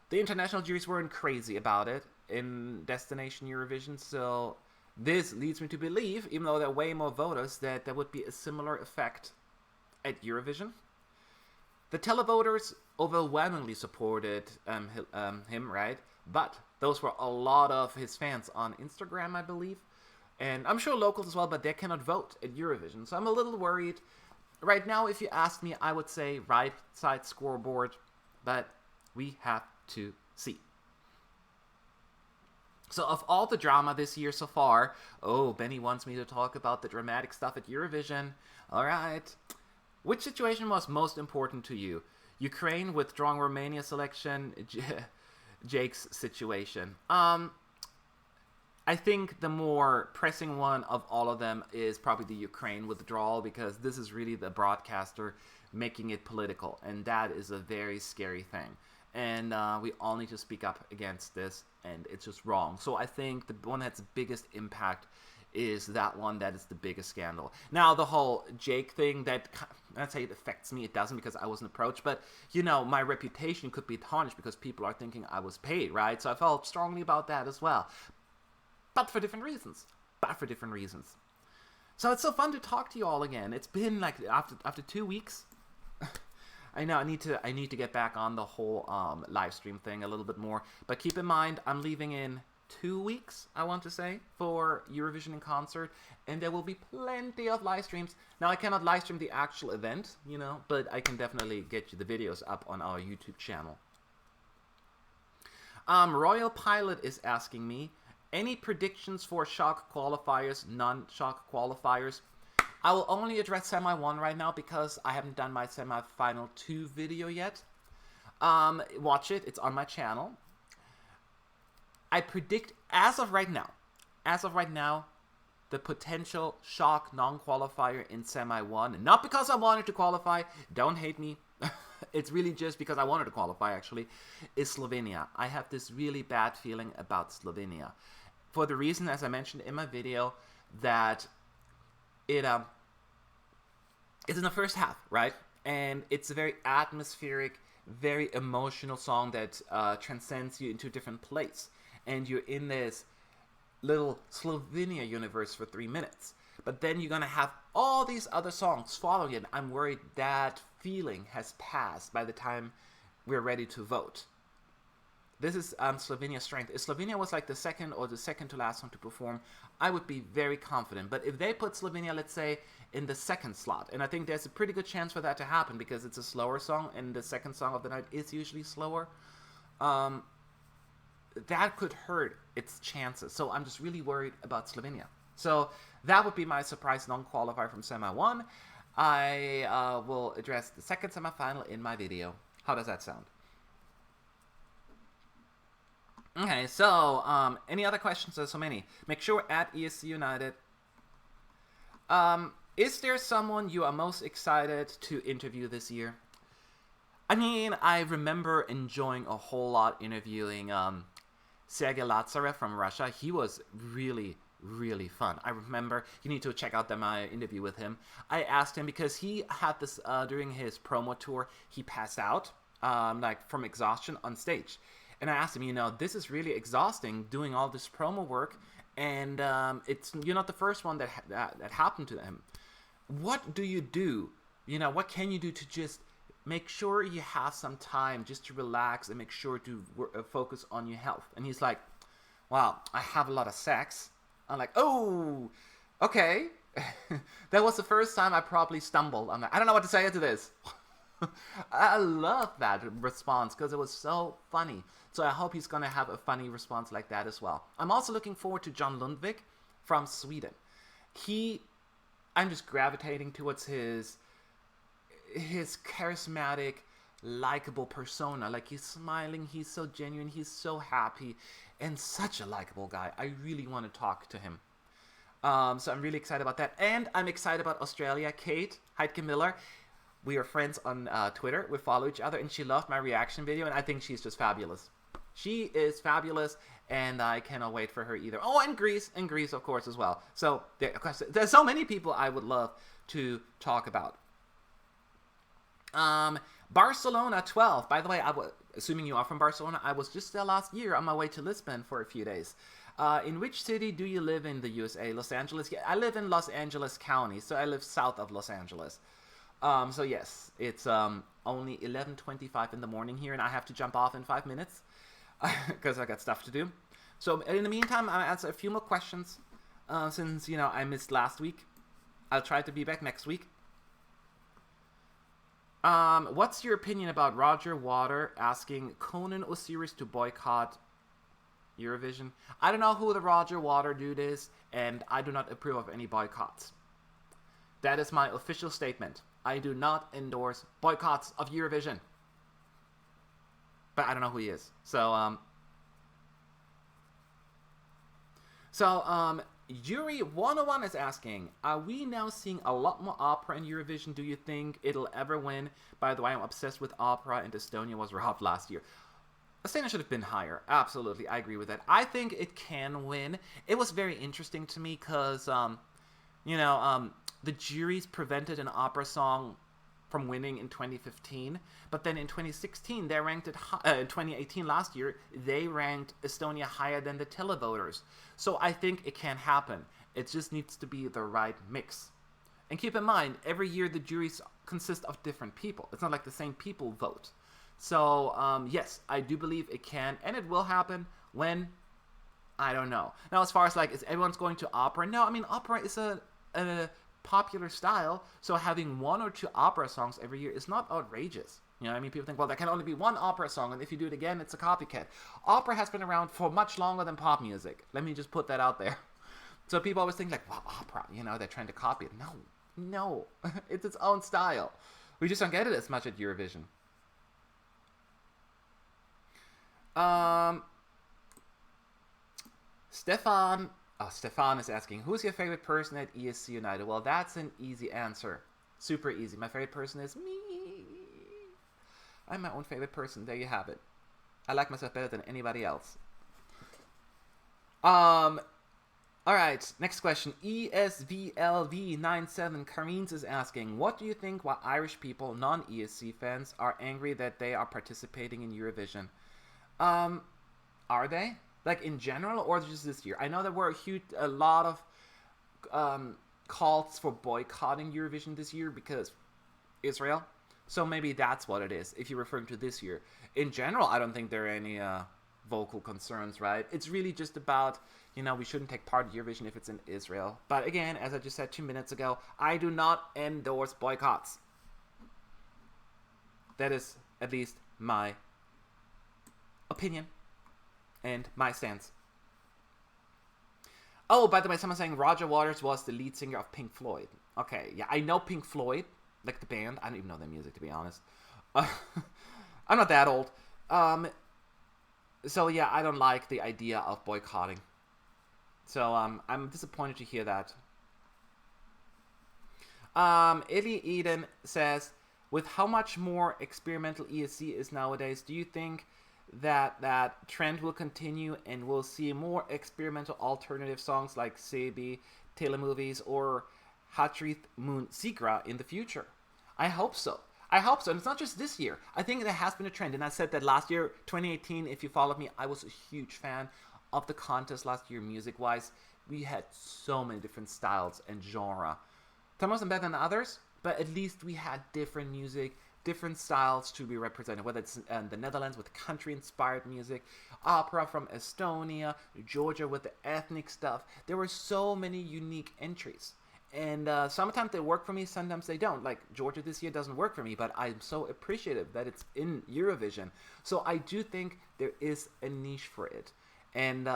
The international juries weren't crazy about it in Destination Eurovision, so this leads me to believe, even though there are way more voters, that there would be a similar effect at Eurovision. The televoters overwhelmingly supported him, right? But those were a lot of his fans on Instagram, I believe. And I'm sure locals as well, but they cannot vote at Eurovision. So I'm a little worried. Right now, if you ask me, I would say right side scoreboard. But we have to see. So of all the drama this year so far, oh, Benny wants me to talk about the dramatic stuff at Eurovision. All right. Which situation was most important to you? Ukraine withdrawing Romania selection, Jake's situation. I think the more pressing one of all of them is probably the Ukraine withdrawal, because this is really the broadcaster making it political, and that is a very scary thing. And we all need to speak up against this, and it's just wrong. So I think the one that's the biggest impact is that one that is the biggest scandal. Now, the whole Jake thing, that's how it affects me. It doesn't, because I wasn't approached. But, you know, my reputation could be tarnished because people are thinking I was paid, right? So I felt strongly about that as well. But for different reasons. So it's so fun to talk to you all again. It's been like after 2 weeks. I know I need to get back on the whole live stream thing a little bit more. But keep in mind, I'm leaving in 2 weeks, I want to say, for Eurovision in concert, and there will be plenty of live streams. Now, I cannot live stream the actual event, you know, but I can definitely get you the videos up on our YouTube channel. Royal Pilot is asking me, any predictions for shock qualifiers, non-shock qualifiers? I will only address Semi 1 right now because I haven't done my Semi-Final 2 video yet. Watch it, it's on my channel. I predict, as of right now, the potential shock non-qualifier in Semi 1, not because I wanted to qualify, don't hate me, it's really just because I wanted to qualify, actually, is Slovenia. I have this really bad feeling about Slovenia. For the reason, as I mentioned in my video, that it's in the first half, right? And it's a very atmospheric, very emotional song that transcends you into a different place. And you're in this little Slovenia universe for 3 minutes. But then you're going to have all these other songs following it. I'm worried that feeling has passed by the time we're ready to vote. This is Slovenia's strength. If Slovenia was like the second to last song to perform, I would be very confident. But if they put Slovenia, let's say, in the second slot, and I think there's a pretty good chance for that to happen because it's a slower song, and the second song of the night is usually slower, that could hurt its chances. So I'm just really worried about Slovenia. So that would be my surprise non-qualifier from Semi 1. I will address the second semi-final in my video. How does that sound? Okay, so any other questions? There's so many. Make sure at ESC United. Is there someone you are most excited to interview this year? I mean, I remember enjoying a whole lot interviewing Sergei Lazarev from Russia. He was really, really fun. I remember, you need to check out my interview with him. I asked him because he had this, during his promo tour, he passed out, like from exhaustion on stage. And I asked him, you know, this is really exhausting doing all this promo work, and you're not the first one that happened to him. What do you do? You know, what can you do to just make sure you have some time just to relax and make sure to focus on your health? And he's like, wow, I have a lot of sex. I'm like, oh, okay. That was the first time I probably stumbled. I'm like, I don't know what to say to this. I love that response because it was so funny. So I hope he's going to have a funny response like that as well. I'm also looking forward to John Lundvik from Sweden. I'm just gravitating towards his charismatic, likable persona. Like, he's smiling, he's so genuine, he's so happy, and such a likable guy. I really want to talk to him. So I'm really excited about that. And I'm excited about Australia. Kate Heidke Miller. We are friends on Twitter. We follow each other, and she loved my reaction video, and I think she's just fabulous. She is fabulous, and I cannot wait for her either. Oh, and Greece, of course, as well. So there's so many people I would love to talk about. Barcelona 12. By the way, assuming you are from Barcelona, I was just there last year on my way to Lisbon for a few days. In which city do you live in the USA? Los Angeles? Yeah, I live in Los Angeles County, so I live south of Los Angeles. So yes, it's only 11:25 in the morning here, and I have to jump off in 5 minutes because I got stuff to do. So in the meantime, I'll answer a few more questions since, you know, I missed last week. I'll try to be back next week. What's your opinion about Roger Water asking Conan Osiris to boycott Eurovision? I don't know who the Roger Water dude is, and I do not approve of any boycotts. That is my official statement. I do not endorse boycotts of Eurovision. But I don't know who he is. So Yuri101 is asking, are we now seeing a lot more opera in Eurovision? Do you think it'll ever win? By the way, I'm obsessed with opera, and Estonia was robbed last year. Estonia should have been higher. Absolutely, I agree with that. I think it can win. It was very interesting to me because, you know, the juries prevented an opera song from winning in 2015, but then in 2016 they ranked it. In 2018, last year, they ranked Estonia higher than the televoters. So I think it can happen. It just needs to be the right mix. And keep in mind, every year the juries consist of different people. It's not like the same people vote. So, yes, I do believe it can, and it will happen. When? I don't know. Now, as far as, like, is everyone's going to opera? No, I mean, opera is a popular style, so having one or two opera songs every year is not outrageous. You know what I mean? People think, well, there can only be one opera song, and if you do it again, it's a copycat. Opera has been around for much longer than pop music. Let me just put that out there. So people always think, like, well, opera, you know, they're trying to copy it. No. It's its own style. We just don't get it as much at Eurovision. Stefan is asking, who's your favorite person at ESC United? Well, that's an easy answer. Super easy. My favorite person is me. I'm my own favorite person. There you have it. I like myself better than anybody else. Alright, next question. ESVLV97 Karines is asking, what do you think why Irish people, non-ESC fans, are angry that they are participating in Eurovision? Are they? Like in general, or just this year? I know there were a lot of calls for boycotting Eurovision this year because Israel. So maybe that's what it is, if you're referring to this year. In general, I don't think there are any vocal concerns, right? It's really just about, you know, we shouldn't take part in Eurovision if it's in Israel. But again, as I just said 2 minutes ago, I do not endorse boycotts. That is at least my opinion and my stance. Oh, by the way, someone's saying Roger Waters was the lead singer of Pink Floyd. Okay, yeah, I know Pink Floyd, like the band. I don't even know their music, to be honest. I'm not that old. So yeah, I don't like the idea of boycotting. So I'm disappointed to hear that. Illy Eden says, with how much more experimental ESC is nowadays, do you think that trend will continue and we'll see more experimental alternative songs like Sebi, telemovies, or Hatrith Moon Sigra in the future? I hope so. And it's not just this year. I think there has been a trend, and I said that last year, 2018, if you followed me, I was a huge fan of the contest last year, music-wise. We had so many different styles and genre. Some wasn't better than others, but at least we had different music, different styles to be represented, whether it's in the Netherlands with country-inspired music, opera from Estonia, Georgia with the ethnic stuff. There were so many unique entries. And sometimes they work for me, sometimes they don't. Like, Georgia this year doesn't work for me, but I'm so appreciative that it's in Eurovision. So I do think there is a niche for it. And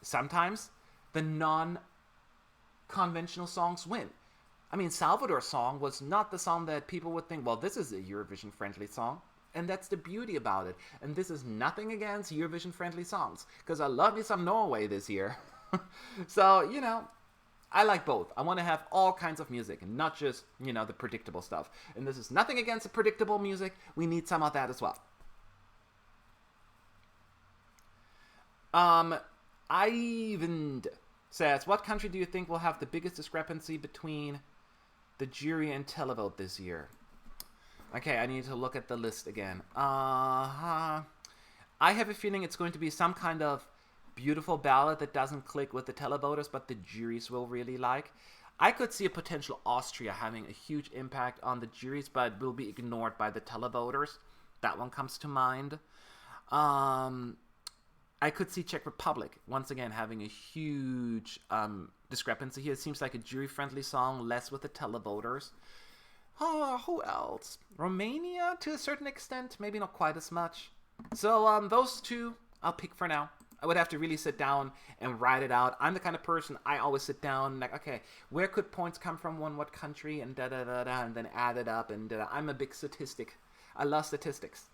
sometimes the non-conventional songs win. I mean, Salvador's song was not the song that people would think, well, this is a Eurovision-friendly song. And that's the beauty about it. And this is nothing against Eurovision-friendly songs, because I love me some Norway this year. So, you know, I like both. I want to have all kinds of music, and not just, you know, the predictable stuff. And this is nothing against the predictable music. We need some of that as well. Ivan says, what country do you think will have the biggest discrepancy between the jury and televote this year? Okay, I need to look at the list again. I have a feeling it's going to be some kind of beautiful ballad that doesn't click with the televoters, but the juries will really like. I could see a potential Austria having a huge impact on the juries, but will be ignored by the televoters. That one comes to mind. I could see Czech Republic, once again, having a huge discrepancy here. It seems like a jury-friendly song, less with the televoters. Who else? Romania, to a certain extent, maybe not quite as much. So those two, I'll pick for now. I would have to really sit down and write it out. I'm the kind of person, I always sit down, like, okay, where could points come from, what country, and da-da-da-da, and then add it up, and I'm a big statistic. I love statistics.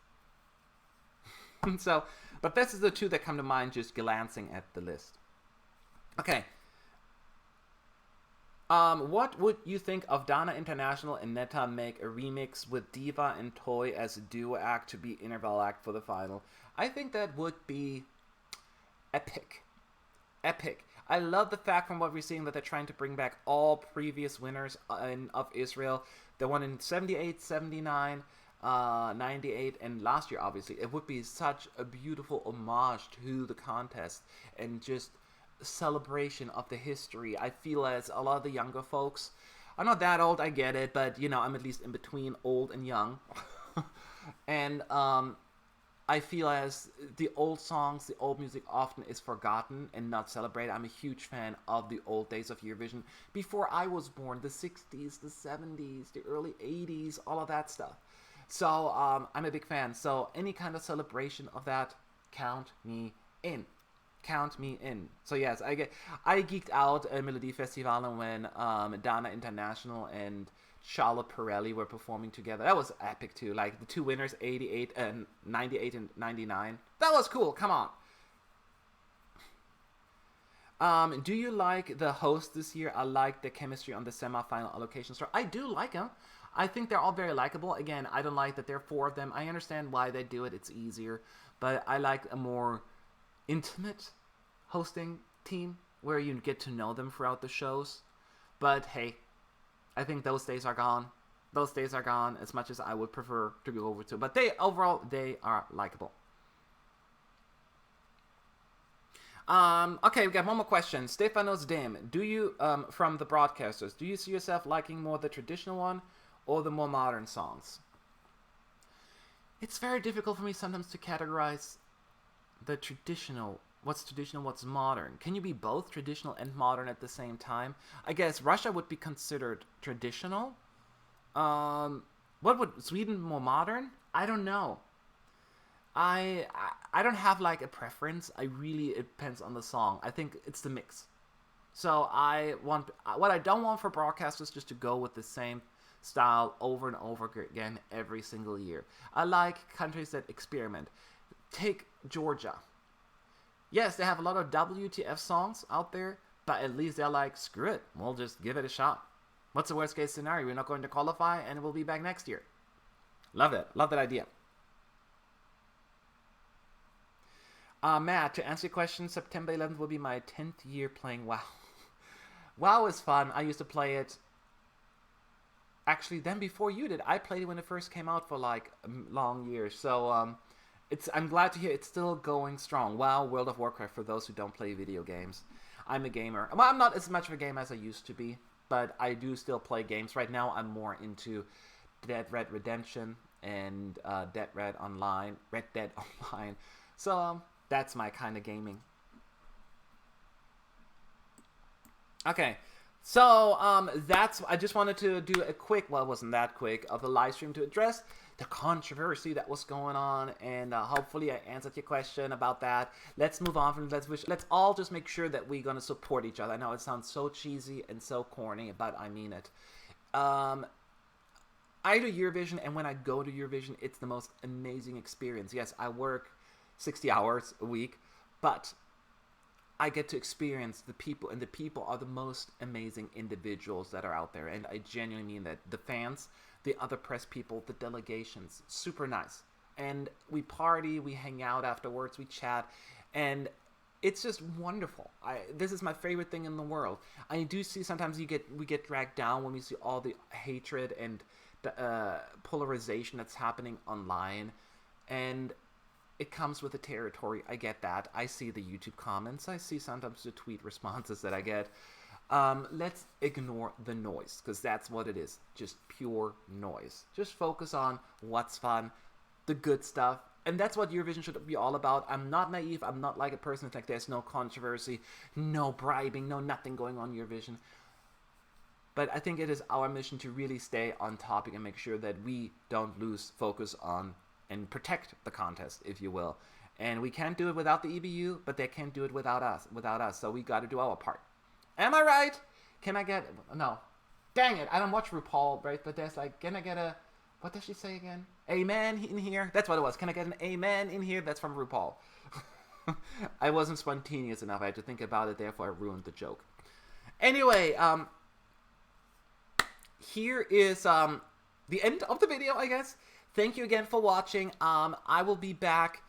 So, but this is the two that come to mind just glancing at the list. Okay. What would you think of Dana International and Netta make a remix with Diva and Toy as a duo act to be interval act for the final? I think that would be epic. Epic. I love the fact from what we're seeing that they're trying to bring back all previous winners of Israel. The one in 78, 79, 98, and last year, obviously. It would be such a beautiful homage to the contest and just celebration of the history. I feel as a lot of the younger folks, I'm not that old, I get it, but you know, I'm at least in between old and young. And I feel as the old songs, the old music often is forgotten and not celebrated. I'm a huge fan of the old days of Eurovision. Before I was born, the 60s, the 70s, the early 80s, all of that stuff. So I'm a big fan. So any kind of celebration of that, count me in. Count me in. So yes, I geeked out at Melody Festival when Dana International and Charlotte Pirelli were performing together. That was epic too. Like the two winners, 88 and 98 and 99. That was cool. Come on. Do you like the host this year? I like the chemistry on the semi-final allocation star. I do like them. I think they're all very likable. Again, I don't like that there are 4 of them. I understand why they do it. It's easier. But I like a more intimate hosting team where you get to know them throughout the shows. But hey, I think those days are gone. Those days are gone as much as I would prefer to go over to. But overall, they are likable. Okay, we got one more question. Stefanos Dim, do you, from the broadcasters, do you see yourself liking more the traditional one or the more modern songs? It's very difficult for me sometimes to categorize the traditional, what's traditional, what's modern. Can you be both traditional and modern at the same time? I guess Russia would be considered traditional. What would Sweden more modern? I don't know. I don't have like a preference. It depends on the song. I think it's the mix. So what I don't want for broadcasters just to go with the same style over and over again every single year. I like countries that experiment. Take Georgia. Yes, they have a lot of WTF songs out there, but at least they're like, screw it, we'll just give it a shot. What's the worst case scenario? We're not going to qualify and we'll be back next year. Love it. Love that idea. Matt, to answer your question, September 11th will be my 10th year playing WoW. WoW is fun. I used to play it actually then before you did. I played it when it first came out for like long years. So I'm glad to hear it's still going strong. WoW, World of Warcraft, for those who don't play video games. I'm a gamer. Well, I'm not as much of a gamer as I used to be, but I do still play games. Right now, I'm more into Dead Red Redemption and Dead Red Online, Red Dead Online. So that's my kind of gaming. Okay. So I just wanted to do a quick, well, it wasn't that quick, of the live stream to address the controversy that was going on, and hopefully I answered your question about that. Let's move on from let's all just make sure that we're gonna support each other. I know it sounds so cheesy and so corny, but I mean it. I do Eurovision, and when I go to Eurovision, it's the most amazing experience. Yes, I work 60 hours a week, but I get to experience the people, and the people are the most amazing individuals that are out there, and I genuinely mean that. The fans, the other press people, the delegations, super nice. And we party, we hang out afterwards, we chat, and it's just wonderful. This is my favorite thing in the world. I do see sometimes we get dragged down when we see all the hatred and the polarization that's happening online, and it comes with the territory. I get that. I see the YouTube comments. I see sometimes the tweet responses that I get. Let's ignore the noise, because that's what it is. Just pure noise. Just focus on what's fun, the good stuff. And that's what Eurovision should be all about. I'm not naive. I'm not like a person who's like, there's no controversy, no bribing, no nothing going on in Eurovision. But I think it is our mission to really stay on topic and make sure that we don't lose focus on and protect the contest, if you will. And we can't do it without the EBU, but they can't do it without us. So we got to do our part. Am I right? Can I get... No. Dang it. I don't watch RuPaul, right? But there's like, can I get a... What does she say again? Amen in here? That's what it was. Can I get an amen in here? That's from RuPaul. I wasn't spontaneous enough. I had to think about it. Therefore, I ruined the joke. Anyway, here is the end of the video, I guess. Thank you again for watching. I will be back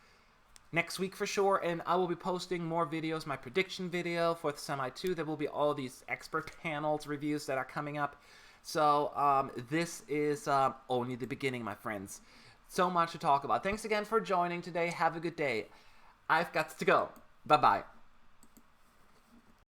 next week for sure, and I will be posting more videos. My prediction video for the Semi 2. There will be all these expert panels, reviews that are coming up. So this is only the beginning, my friends. So much to talk about. Thanks again for joining today. Have a good day. I've got to go. Bye-bye.